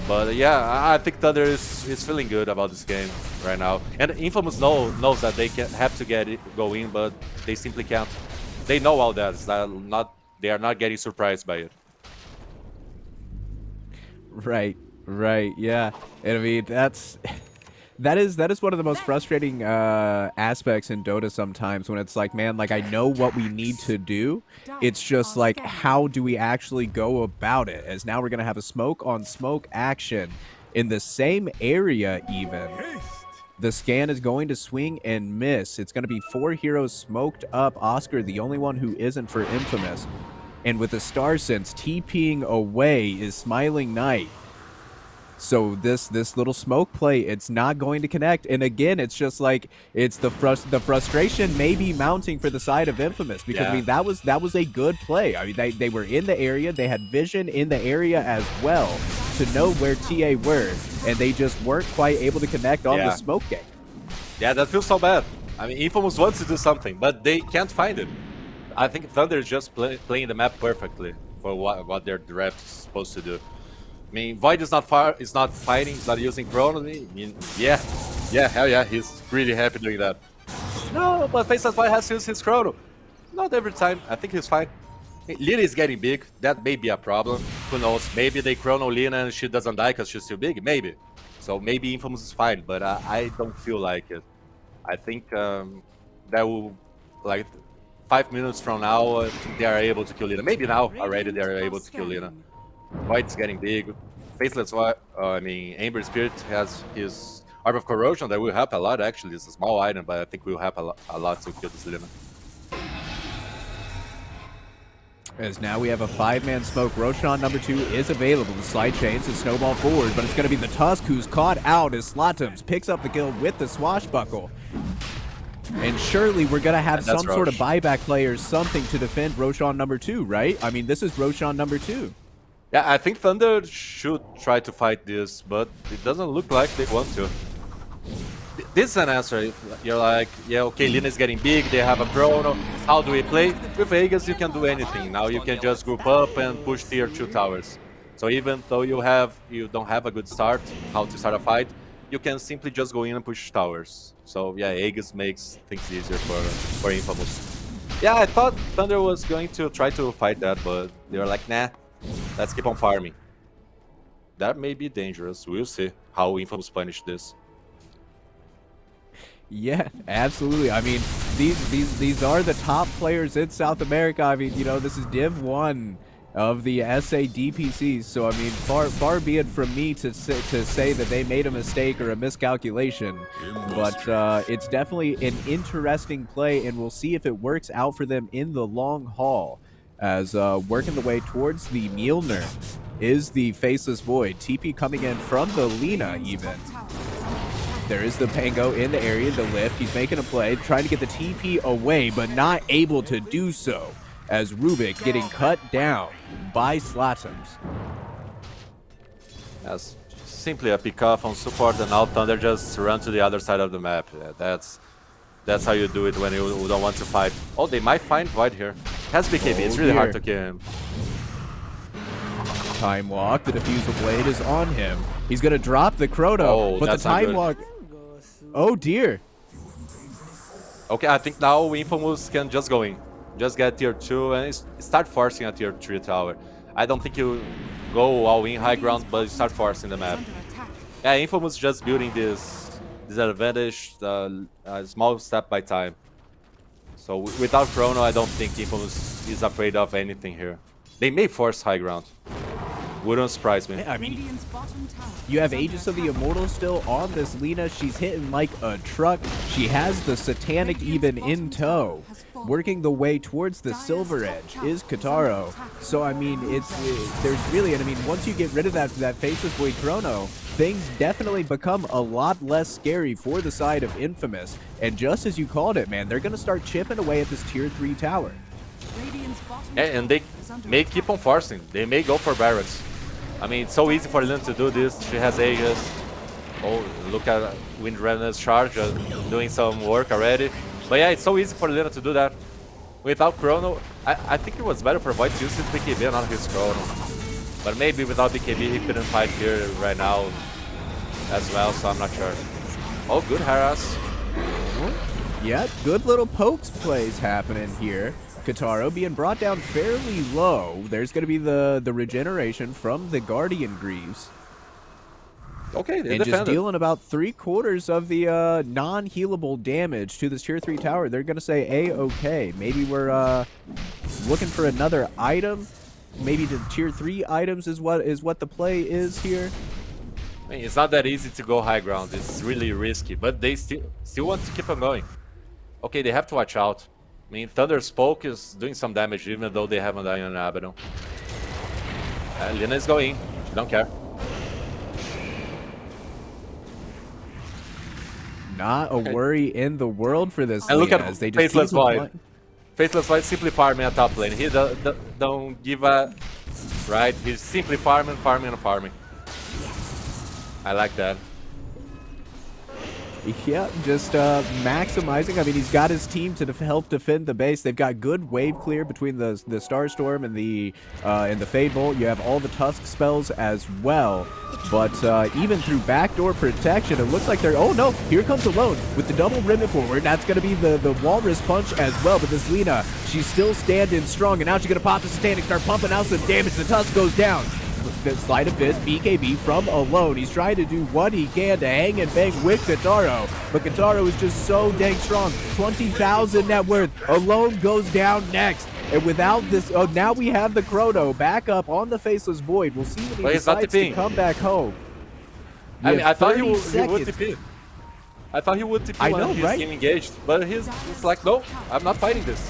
But yeah, I think Thunder is feeling good about this game right now. And Infamous knows that they have to go in, but they simply can't. They know all that. They are not getting surprised by it. Right, yeah. And I mean, that is one of the most frustrating aspects in Dota sometimes, when it's like, man, like, I know what we need to do. It's just like, how do we actually go about it? As now we're going to have a smoke on smoke action in the same area even. The scan is going to swing and miss. It's going to be 4 heroes smoked up. Oscar, the only one who isn't for Infamous. And with the Star Sense TPing away is Smiling Knight. So this little smoke play, it's not going to connect. And again, it's just like, it's the frustration may be mounting for the side of Infamous, because I mean, that was a good play. I mean, they were in the area, they had vision in the area as well to know where TA were, and they just weren't quite able to connect on the smoke game. Yeah, that feels so bad. I mean, Infamous wants to do something, but they can't find it. I think Thunder is just playing the map perfectly for what their draft is supposed to do. I mean, Void is not fighting, he's not using Chrono. I mean, yeah, hell yeah, he's really happy doing that. No, but Faceless Void has to use his Chrono. Not every time, I think he's fine. Lina is getting big, that may be a problem. Who knows, maybe they Chrono Lina and she doesn't die because she's too big, maybe. So maybe Infamous is fine, but I don't feel like it. I think that will, like, 5 minutes from now, they are able to kill Lina. Maybe now already they are able to kill Lina. Void's getting big. Faceless Void, I mean, Amber Spirit has his Orb of Corrosion that will help a lot, actually. It's a small item, but I think will help a lot to kill this Lina. As now we have a 5-man smoke. Roshan number 2 is available. The slide chains and snowball forward, but it's going to be the Tusk who's caught out as Slotums picks up the kill with the Swashbuckle. And surely we're going to have some sort of buyback play or something to defend Roshan number 2, right? I mean, this is Roshan number 2. Yeah, I think Thunder should try to fight this, but it doesn't look like they want to. This is an answer. You're like, yeah, okay, Lina is getting big, they have a Chrono. How do we play? With Aegis, you can do anything. Now you can just group up and push tier 2 towers. So even though you don't have a good start, how to start a fight, you can simply just go in and push towers. So yeah, Aegis makes things easier for Infamous. Yeah, I thought Thunder was going to try to fight that, but they were like, nah, let's keep on farming. That may be dangerous. We'll see how Infamous punish this. Yeah, absolutely. I mean, these are the top players in South America. I mean, you know, this is Div 1 of the SA DPCs. So I mean, far be it from me to say that they made a mistake or a miscalculation, but it's definitely an interesting play, and we'll see if it works out for them in the long haul. As working the way towards the Mjolnir is the Faceless Void. TP coming in from the Lina even. There is the Pango in the area, the lift. He's making a play, trying to get the TP away, but not able to do so, as Rubik getting cut down by Slatums. That's simply a pick-off on support, and now Thunder just run to the other side of the map. Yeah, that's how you do it when you don't want to fight. Oh, they might find Void here. Has BKB, it's really hard to kill him. Time Walk, the Diffusal Blade is on him. He's going to drop the Chrono, Oh, but the Time Walk... Oh dear. Okay, I think now Infamous can just go in. Just get tier 2 and start forcing a tier 3 tower. I don't think you go all in high ground, but you start forcing the map. Yeah, Infamous just building this advantage, a small step by time. So without Chrono, I don't think Infamous is afraid of anything here. They may force high ground. Wouldn't surprise me. Yeah, I mean, you have Aegis of the Immortal still on this Lina. She's hitting like a truck. She has the Satanic even in tow. Working the way towards the Silver Edge is Kataro. So, I mean, there's really, and I mean, once you get rid of that Faceless Void Chrono, things definitely become a lot less scary for the side of Infamous. And just as you called it, man, they're going to start chipping away at this tier 3 tower. And they may keep on forcing. They may go for barracks. I mean, it's so easy for Lina to do this. She has Aegis. Oh, look at Windrunner's charge doing some work already. But yeah, it's so easy for Lina to do that. Without Chrono, I think it was better for Void to use his BKB and not his Chrono. But maybe without BKB he couldn't fight here right now as well, so I'm not sure. Oh, good harass. Yeah, good little pokes plays happening here. Kataro being brought down fairly low. There's going to be the regeneration from the Guardian Greaves. Okay, they and defended. Just dealing about 3/4 of the non-healable damage to this tier 3 tower. They're going to say A-okay. Maybe we're looking for another item. Maybe the tier 3 items is what the play is here. I mean, it's not that easy to go high ground. It's really risky, but they still want to keep on going. Okay, they have to watch out. I mean, Thunder's Poke is doing some damage even though they haven't died on Abaddon. Lina is going. She don't care. Not a worry in the world for this. And look Lina, at as they just Faceless keep Void. Faceless Void simply farming a top lane. He don't give a... Right? He's simply farming. I like that. Yeah, just maximizing. I mean, he's got his team to help defend the base. They've got good wave clear between the Starstorm and the Fade Bolt. You have all the Tusk spells as well. But even through backdoor protection, it looks like they're... Oh no, here comes Alone with the double Rimmet forward. That's going to be the Walrus Punch as well. But this Lina, she's still standing strong. And now she's going to pop the Satanic, start pumping out some damage. The Tusk goes down. The Sleight of Fist, BKB from Alone. He's trying to do what he can to hang and bang with Kataro, but Kataro is just so dang strong. 20,000 net worth. Alone goes down next. And without this, oh, now we have the Chrono back up on the Faceless Void. We'll see when he decides to come back home. I mean, I thought he would TP. I thought he would TP when he's getting engaged, but he's like, no, I'm not fighting this.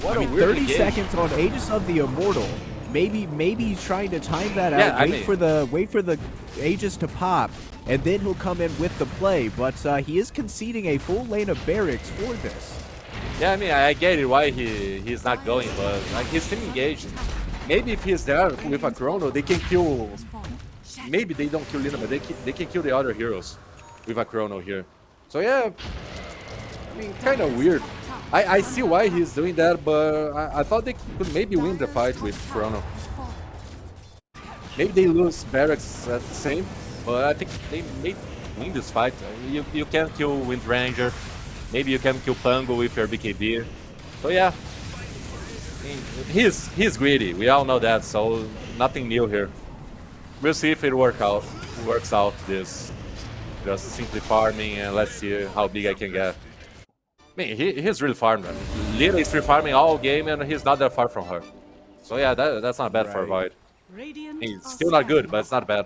What a weird 30 seconds on Aegis of the Immortal. Maybe he's trying to time that out. Wait for the Aegis to pop, and then he'll come in with the play. But he is conceding a full lane of barracks for this. Yeah, I mean, I get it why he's not going, but like he's still engaged. Maybe if he's there with a Chrono, they can kill. Maybe they don't kill Lina, but they can kill the other heroes with a Chrono here. So yeah, I mean, kind of weird. I see why he's doing that, but I thought they could maybe win the fight with Chrono. Maybe they lose barracks at the same, but I think they may win this fight. You can kill Wind Ranger, maybe you can kill Pango with your BKB. So yeah, I mean, he's greedy. We all know that, so nothing new here. We'll see if it works out this. Just simply farming, and let's see how big I can get. I mean, he's really farming. Lina is free farming all game, and he's not that far from her. So yeah, that's not bad for Void. Radiant It's are still not good, scanning. but it's not bad.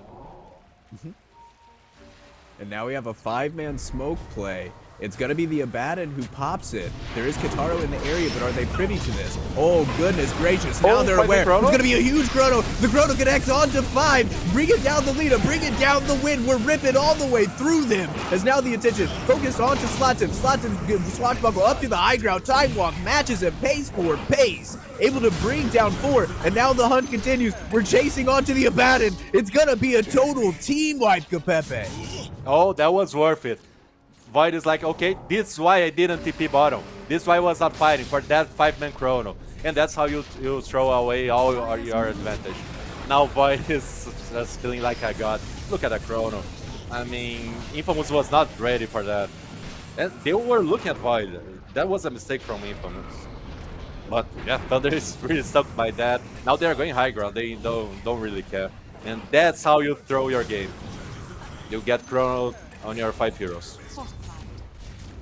And now we have a 5-man smoke play. It's going to be the Abaddon who pops it. There is Kitaro in the area, but are they privy to this? Oh, goodness gracious. Now they're aware. It's going to be a huge Chrono. The Chrono connects onto 5. Bring it down the leader. Bring it down the wind. We're ripping all the way through them. As now the attention focused onto Slotin. Slotin swashbuckle up to the high ground. Time walk matches him pace for pace. Able to bring down 4. And now the hunt continues. We're chasing onto the Abaddon. It's going to be a total team wipe, Guipepe. Oh, that was worth it. Void is like, okay, this is why I didn't TP bottom. This is why I was not fighting for that 5-man Chrono. And that's how you throw away all your advantage. Now Void is just feeling like a god. Look at that Chrono. I mean, Infamous was not ready for that. And they were looking at Void. That was a mistake from Infamous. But yeah, Thunder is really stuck by that. Now they're going high ground. They don't really care. And that's how you throw your game. You get Chrono on your 5 heroes.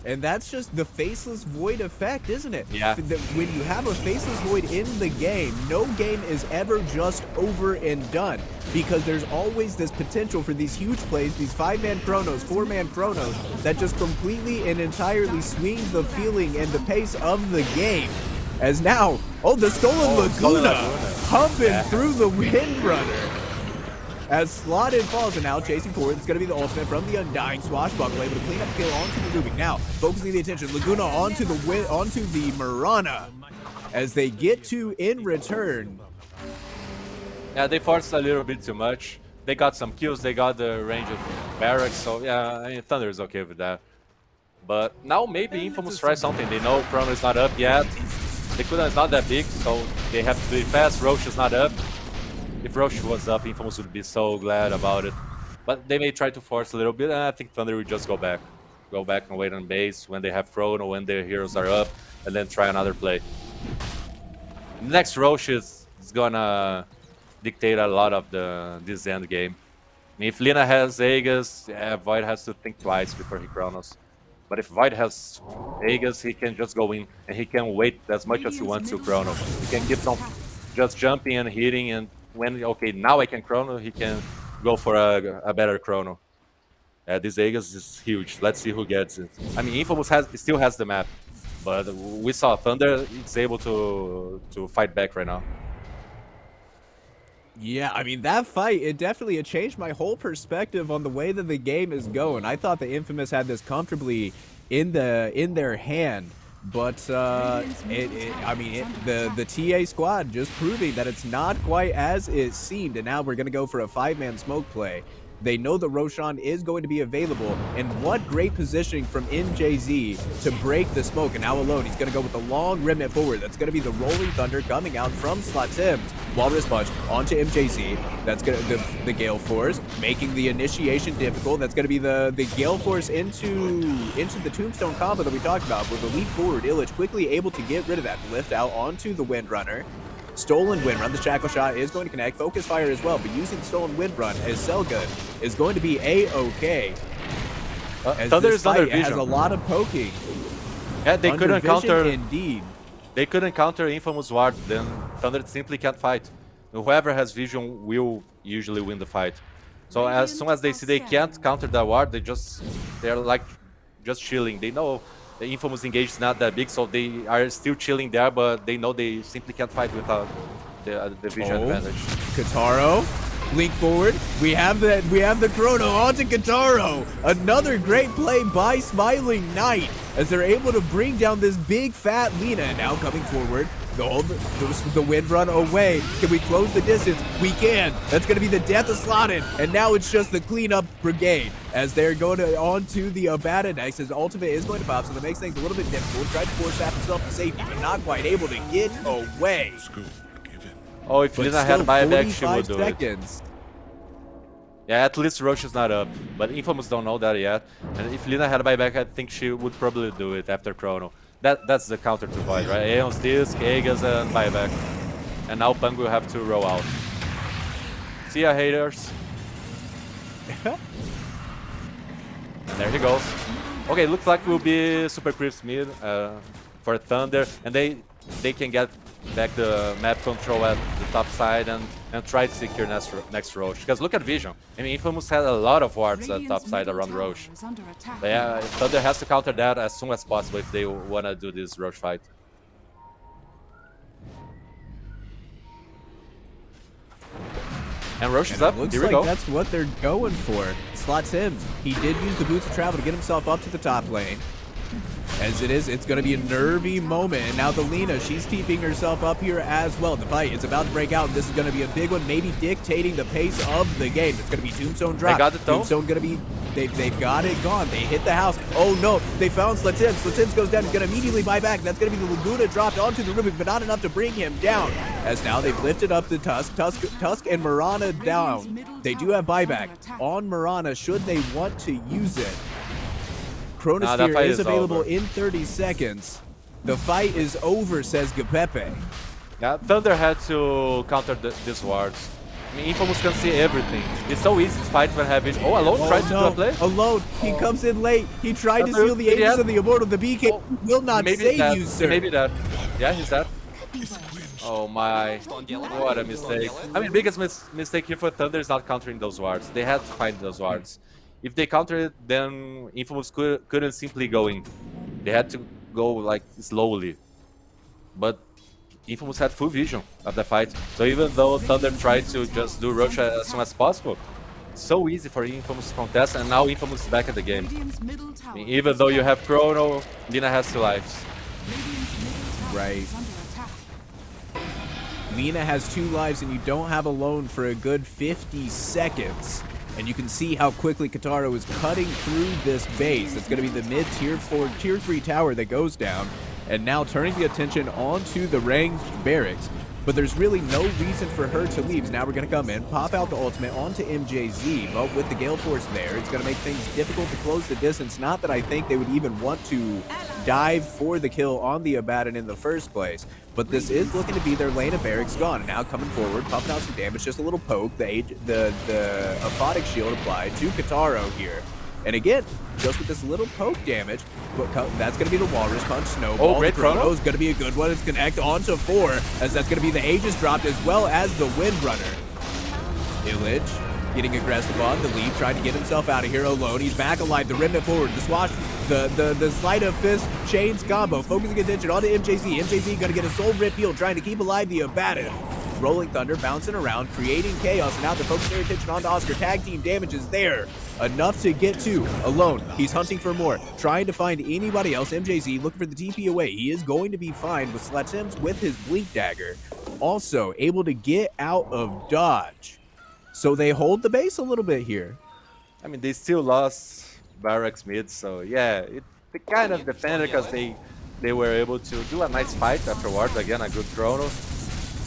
And that's just the Faceless Void effect, isn't it? Yeah. When you have a Faceless Void in the game, no game is ever just over and done. Because there's always this potential for these huge plays, these 5-man Chronos, 4-man Chronos, that just completely and entirely swing the feeling and the pace of the game. As now, oh, the Stolen Laguna humping through the Windrunner. As Slotted falls and now chasing forward, it's going to be the ultimate from the Undying Swashbuckle, able to clean up the kill onto the Rubik. Now, focusing the attention, Laguna onto the Mirana. As they get to, in return. Yeah, they forced a little bit too much. They got some kills, they got the range of barracks, so yeah, I mean, Thunder is okay with that. But now maybe Infamous try something. They know Chrono is not up yet. The cooldown is not that big, so they have to be fast. Roche is not up. If Roche was up, Infamous would be so glad about it. But they may try to force a little bit, and I think Thunder will just go back. Go back and wait on base when they have Chrono, when their heroes are up, and then try another play. Next Roche is gonna dictate a lot of this end game. I mean, if Lina has Aegis, yeah, Void has to think twice before he Chronos. But if Void has Aegis, he can just go in, and he can wait as much as he wants to Chrono. He can keep on just jumping and hitting, and when, okay, now I can Chrono, he can go for a better Chrono. This Aegis is huge. Let's see who gets it. I mean, Infamous still has the map, but we saw Thunder is able to fight back right now. Yeah, I mean, that fight, it definitely changed my whole perspective on the way that the game is going. I thought the Infamous had this comfortably in their hand. But the TA squad just proving that it's not quite as it seemed, and now we're going to go for a 5-man smoke play. They know that Roshan is going to be available, and what great positioning from MJZ to break the smoke. And now alone, he's going to go with the long remnant forward. That's going to be the Rolling Thunder coming out from Slatims. Walrus Punch onto MJZ. That's going to the Gale Force, making the initiation difficult. That's going to be the Gale Force into the Tombstone combo that we talked about. With the leap forward, Illich quickly able to get rid of that lift out onto the Windrunner. Stolen Wind Run, the Shackle Shot is going to connect. Focus Fire as well, but using the Stolen Wind Run as Selgood is going to be A-okay. Thunder is under vision. Has a lot of poking. Yeah, they couldn't counter. Indeed. They couldn't counter Infamous Ward, then Thunder simply can't fight. Whoever has vision will usually win the fight. So as soon as they see they can't counter the ward, they're like just chilling. They know the Infamous engage is not that big, so they are still chilling there, but they know they simply can't fight without the vision advantage. Kitaro, link forward. We have the Chrono onto Kitaro. Another great play by Smiling Knight as they're able to bring down this big fat Lina. Now coming forward. The wind run away. Can we close the distance? We can. That's going to be the death of Slotted. And now it's just the cleanup brigade as they're going on to the Abaddon next. His ultimate is going to pop, so that makes things a little bit difficult. Tried to force himself to safety, but not quite able to get away. Oh, if Lina had buyback, she would do seconds. Yeah, at least Roche is not up, but Infamous don't know that yet. And if Lina had a buyback, I think she would probably do it after Chrono. That's the counter to Void, right? Aeon's Disc, Aegis, and buyback. And now Punk will have to roll out. See ya, haters. And there he goes. Okay, looks like we'll be Super Creeps mid for Thunder, and they can get back the map control at the top side and try to secure next Roche. Because look at Vision. I mean, Infamous had a lot of wards at top side around Roche. But yeah, Thunder has to counter that as soon as possible if they want to do this Roche fight. And Roche is up. Looks Here we like go. that's what they're going for. Slots him. He did use the boots of travel to get himself up to the top lane. As it is, it's going to be a nervy moment. And now the Lina, she's keeping herself up here as well. The fight is about to break out, and this is going to be a big one, maybe dictating the pace of the game. It's going to be Tombstone drop. They got it though. Tombstone going to be, they've got it gone. They hit the house. Oh no, they found Slatims. Slatims goes down, he's going to immediately buy back. That's going to be the Laguna dropped onto the Rubik, but not enough to bring him down. As now they've lifted up the Tusk and Mirana down. They do have buyback on Mirana should they want to use it. Chronosphere is available in 30 seconds. The fight is over, says Guipepe. Yeah, Thunder had to counter these wards. I mean, Infamous can see everything. It's so easy to fight when have it. Oh, Alone tried to do a play? Alone. He comes in late. He tried to Thunder, steal the Aegis of the Immortal. The BK will not save that. you, sir. Maybe that. Yeah, he's that. Oh my. What a mistake. I mean, biggest mistake here for Thunder is not countering those wards. They had to find those wards. If they counter it, then Infamous couldn't simply go in. They had to go like slowly. But Infamous had full vision of the fight. So even though Thunder tried to just do Roche as soon as possible, it's so easy for Infamous to contest, and now Infamous is back in the game. I mean, even though you have Chrono, Lina has 2 lives. Right. Lina has 2 lives, and you don't have Alone for a good 50 seconds. And you can see how quickly Kataro is cutting through this base. It's going to be the mid tier 4, tier 3 tower that goes down. And now turning the attention onto the ranged barracks. But there's really no reason for her to leave. So now we're going to come in, pop out the ultimate onto MJZ. But with the Gale Force there, it's going to make things difficult to close the distance. Not that I think they would even want to dive for the kill on the Abaddon in the first place. But this is looking to be their lane of barracks gone. And now coming forward, popping out some damage, just a little poke. The Aphotic Shield applied to Kataro here. And again, just with this little poke damage, but that's going to be the Walrus Punch Snowball. Oh, great Chrono is going to be a good one. It's connect onto 4, as that's going to be the Aegis dropped as well as the Windrunner. Illage getting aggressive on the lead, trying to get himself out of here alone. He's back alive. The Remnant forward, the swash, the Sleight of Fist chains combo, focusing attention onto MJZ. MJZ going to get a Soul Rip heal, trying to keep alive the Abaddon. Rolling Thunder, bouncing around, creating chaos, and now they're focusing their attention onto Oscar. Tag team damage is there. Enough to get to. Alone, he's hunting for more, trying to find anybody else. MJZ looking for the TP away. He is going to be fine with Slatims with his Blink Dagger. Also able to get out of dodge. So they hold the base a little bit here. I mean, they still lost Barracks mid, so yeah, they kind of defended because they were able to do a nice fight afterwards. Again, a good Chrono.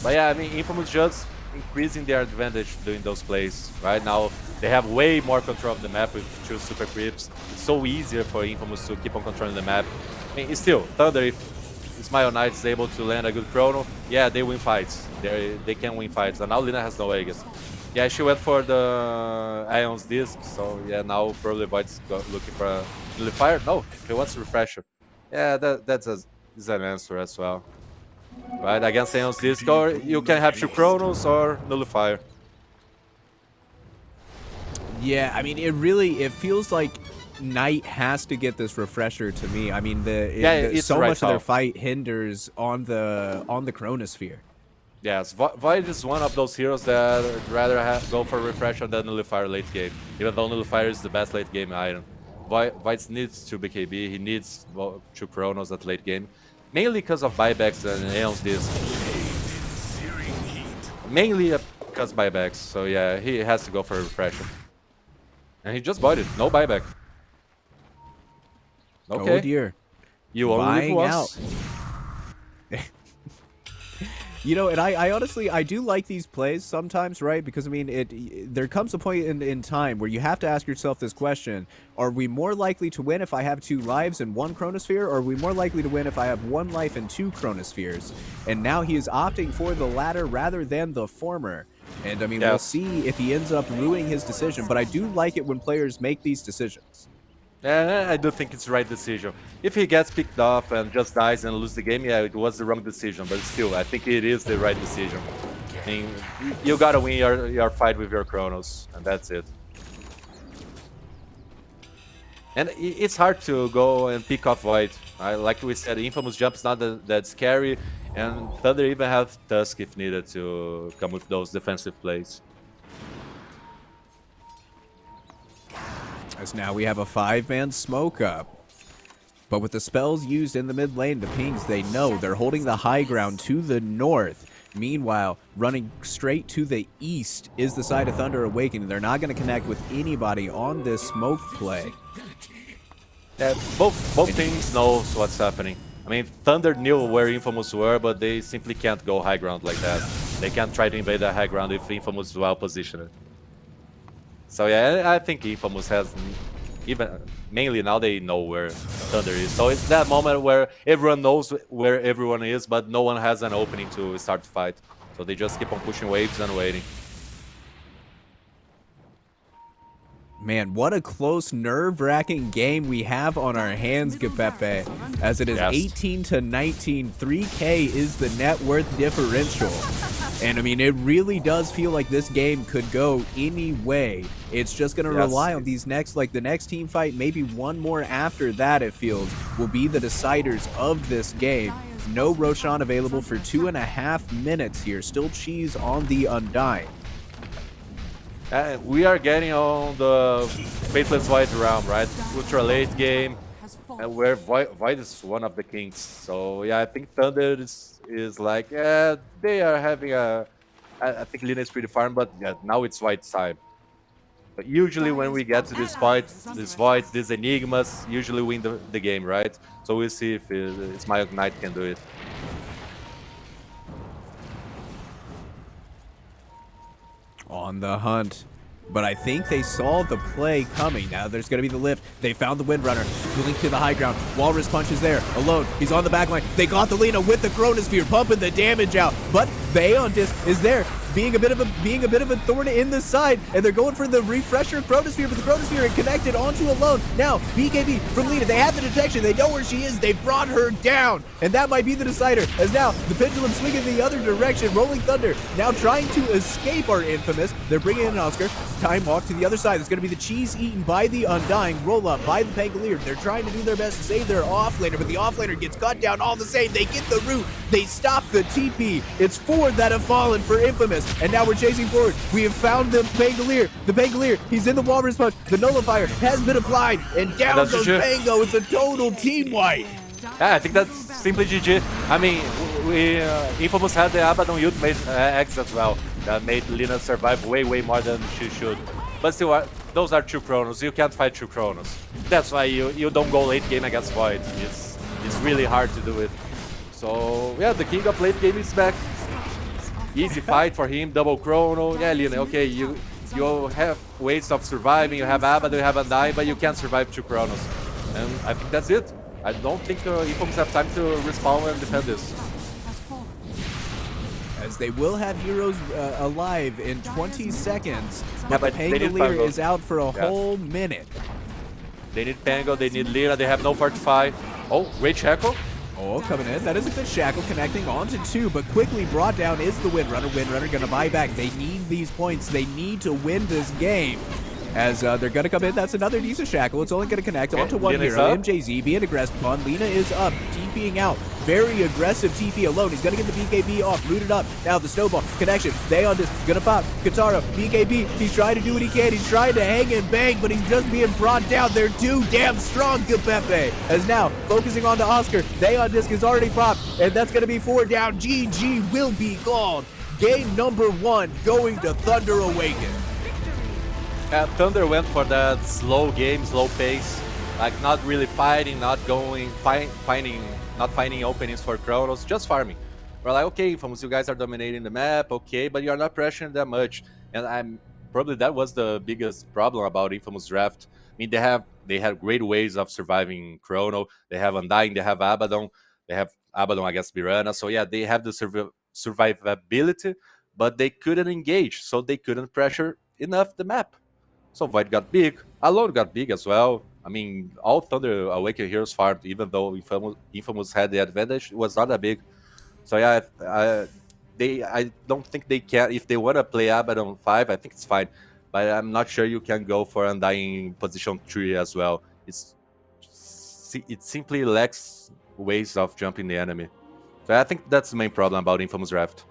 But yeah, I mean, Infamous just increasing their advantage doing those plays. Right now, they have way more control of the map with 2 Super Creeps. It's so easier for Infamous to keep on controlling the map. I mean, it's still, Thunder, if Smile Knight is able to land a good Chrono, yeah, they win fights. They can win fights. And now Lina has no Aegis. Yeah, she went for the Ion's Disc, so yeah, now probably Void's looking for a Nullifier. No, he wants a Refresher. Yeah, that's an answer as well. Right, against Ion's Disc, or you can have 2 Chronos or Nullifier. Yeah, I mean, it feels like Knight has to get this Refresher to me. I mean, so much of their fight hinders on the Chronosphere. Yes, Void is one of those heroes that would rather go for Refresher than Nullifier late game, even though Nullifier is the best late game item. Void needs 2 BKB, he needs 2 Chronos at late game, mainly because of buybacks and Aeon's Disc. Mainly because buybacks, so yeah, he has to go for a Refresher. And he just bought it, no buyback. Okay. Oh dear. You only live once. You know, and I honestly, I do like these plays sometimes, right? Because, I mean, there comes a point in time where you have to ask yourself this question. Are we more likely to win if I have 2 lives and 1 chronosphere, or are we more likely to win if I have 1 life and 2 chronospheres? And now he is opting for the latter rather than the former. And, I mean, we'll see if he ends up ruining his decision, but I do like it when players make these decisions. Yeah, I do think it's the right decision. If he gets picked off and just dies and loses the game, yeah, it was the wrong decision. But still, I think it is the right decision. I mean, you gotta win your fight with your Chronos, and that's it. And it's hard to go and pick off Void. Like we said, Infamous Jump's not that scary, and Thunder even have Tusk if needed to come with those defensive plays. As now we have a 5-man smoke up. But with the spells used in the mid lane, the pings, they know they're holding the high ground to the north. Meanwhile, running straight to the east is the side of Thunder Awakening. They're not going to connect with anybody on this smoke play. Yeah, both teams knows what's happening. I mean, Thunder knew where Infamous were, but they simply can't go high ground like that. They can't try to invade the high ground if Infamous is well positioned. So yeah, I think Infamous has, even mainly now they know where Thunder is. So it's that moment where everyone knows where everyone is, but no one has an opening to start the fight. So they just keep on pushing waves and waiting. Man, what a close, nerve-wracking game we have on our hands, Guipepe. As it is 18-19, 3K is the net worth differential. And I mean, it really does feel like this game could go any way. It's just going to rely on these next, like the next team fight, maybe one more after that, it feels, will be the deciders of this game. No Roshan available for 2.5 minutes here. Still Cheese on the Undying. We are getting on the Faithless Void realm, right? Ultra late game, and where Void is one of the kings. So yeah, I think Thunder is like, yeah, they are having a... I think Lina is pretty farm, but yeah, now it's Void's time. But usually when we get to this point, these Voids, these Enigmas, usually win the game, right? So we'll see if Smile Knight can do it. On the hunt. But I think they saw the play coming. Now there's going to be the lift. They found the Windrunner. Moving to the high ground. Walrus Punch is there. Alone. He's on the back line. They got the Lina with the Chronosphere, pumping the damage out. But Bayon Disc is there, being a bit of a thorn in the side, and they're going for the refresher Chronosphere, but the Chronosphere is connected onto Alone. Now, BKB from Lina, they have the detection, they know where she is, they brought her down, and that might be the decider, as now the pendulum swinging the other direction. Rolling Thunder now trying to escape our Infamous. They're bringing in Oscar. Time walk to the other side. It's going to be the cheese eaten by the Undying. Roll up by the Pangolier. They're trying to do their best to save their offlaner, but the offlaner gets cut down all the same. They get the root. They stop the TP. It's 4 that have fallen for Infamous, and now we're chasing forward. We have found the Pangolier. The Pangolier, he's in the Walrus Punch. The Nullifier has been applied, and down goes Pango. It's a total team wipe. Yeah, I think that's simply GG. I mean, we Infamous had the Abaddon ultimate X as well. That made Lina survive way more than she should. But still, those are 2 Chronos. You can't fight 2 Chronos. That's why you don't go late game against Void. It's really hard to do it. So yeah, the king of late game is back. Easy fight for him, double Chrono. Yeah, Lina, okay, you have ways of surviving. You have Abaddon, you have Undying, but you can't survive 2 Chronos. And I think that's it. I don't think Infamous have time to respawn and defend this. As they will have heroes alive in 20 seconds, Yeah, but Pangolier is out for a whole minute. They need Pango, they need Lina, they have no Fortify. Oh, great Shackle. Oh, coming in. That is a good Shackle connecting onto 2, but quickly brought down is the Windrunner. Windrunner going to buy back. They need these points. They need to win this game. As they're going to come in. That's another decent Shackle. It's only going to connect onto one hero. MJZ being aggressive on. Lina is up. TPing out. Very aggressive TP Alone. He's going to get the BKB off. Rooted up. Now the Snowball. Connection. They on this. Going to pop. Katara. BKB. He's trying to do what he can. He's trying to hang and bang, but he's just being brought down. They're too damn strong, Guipepe. As now, focusing on the Oscar. They on disc is already popped. And that's going to be 4 down. GG will be called. Game number 1 going to Thunder Awaken. Thunder went for that slow game, slow pace, like not really fighting, not finding openings for Chronos, just farming. we're like, okay, Infamous, you guys are dominating the map, okay, but you're not pressuring that much. And I'm probably that was the biggest problem about Infamous draft. I mean, they had great ways of surviving Chrono. They have Undying, they have Abaddon, they have Abaddon against Mirana. So yeah, they have the survivability, but they couldn't engage, so they couldn't pressure enough the map. So Void got big, Alone got big as well. I mean, all Thunder Awaken heroes farmed, even though Infamous had the advantage, it was not that big. So yeah, I don't think they can. If they want to play Abaddon 5, I think it's fine. But I'm not sure you can go for Undying position 3 as well. It simply lacks ways of jumping the enemy. So I think that's the main problem about Infamous draft.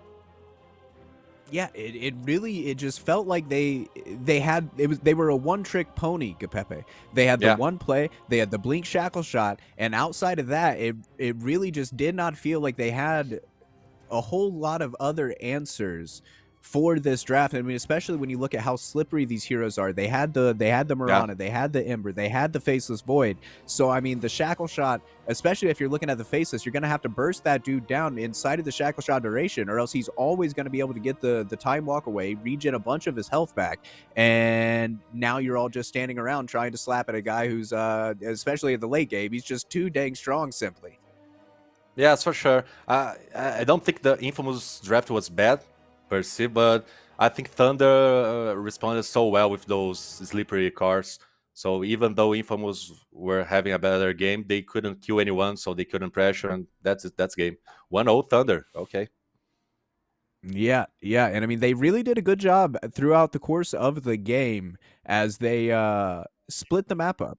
Yeah, it really just felt like they were a one-trick pony, Guipepe. They had the Yeah. one play, they had the blink shackle shot, and outside of that, it really just did not feel like they had a whole lot of other answers for this draft. I mean, especially when you look at how slippery these heroes are. They had the Mirana, they had the Ember, they had the Faceless Void. So I mean, the shackle shot, especially if you're looking at the Faceless, you're gonna have to burst that dude down inside of the shackle shot duration, or else he's always gonna be able to get the time walk away, regen a bunch of his health back, and now you're all just standing around trying to slap at a guy who's especially at the late game, he's just too dang strong simply. Yes, for sure. I don't think the Infamous draft was bad per se, but I think Thunder responded so well with those slippery cars. So even though Infamous were having a better game, they couldn't kill anyone, so they couldn't pressure, and that's game. 1-0 Thunder. Okay. Yeah, and I mean they really did a good job throughout the course of the game as they split the map up.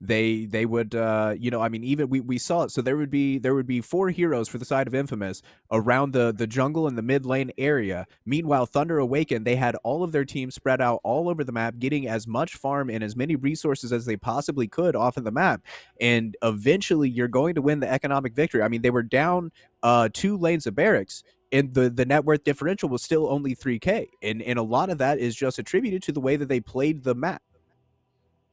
They would I mean even we saw it, so there would be 4 heroes for the side of Infamous around the jungle and the mid lane area. Meanwhile, Thunder Awaken, they had all of their teams spread out all over the map, getting as much farm and as many resources as they possibly could off of the map, and eventually you're going to win the economic victory. I mean, they were down 2 lanes of barracks, and the net worth differential was still only 3k, and a lot of that is just attributed to the way that they played the map.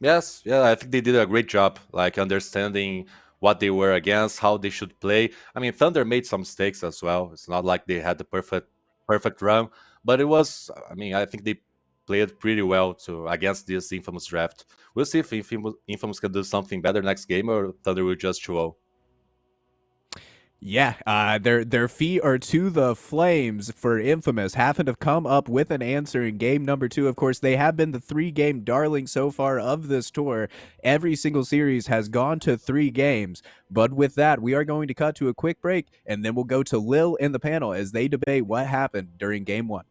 Yes, yeah, I think they did a great job, like understanding what they were against, how they should play. I mean, Thunder made some mistakes as well. It's not like they had the perfect run, but it was. I mean, I think they played pretty well to against this Infamous draft. We'll see if Infamous can do something better next game, or Thunder will just 2-0. Yeah, their feet are to the flames for Infamous, having to come up with an answer in game number 2. Of course, they have been the 3-game darling so far of this tour. Every single series has gone to 3 games. But with that, we are going to cut to a quick break, and then we'll go to Lil in the panel as they debate what happened during game 1.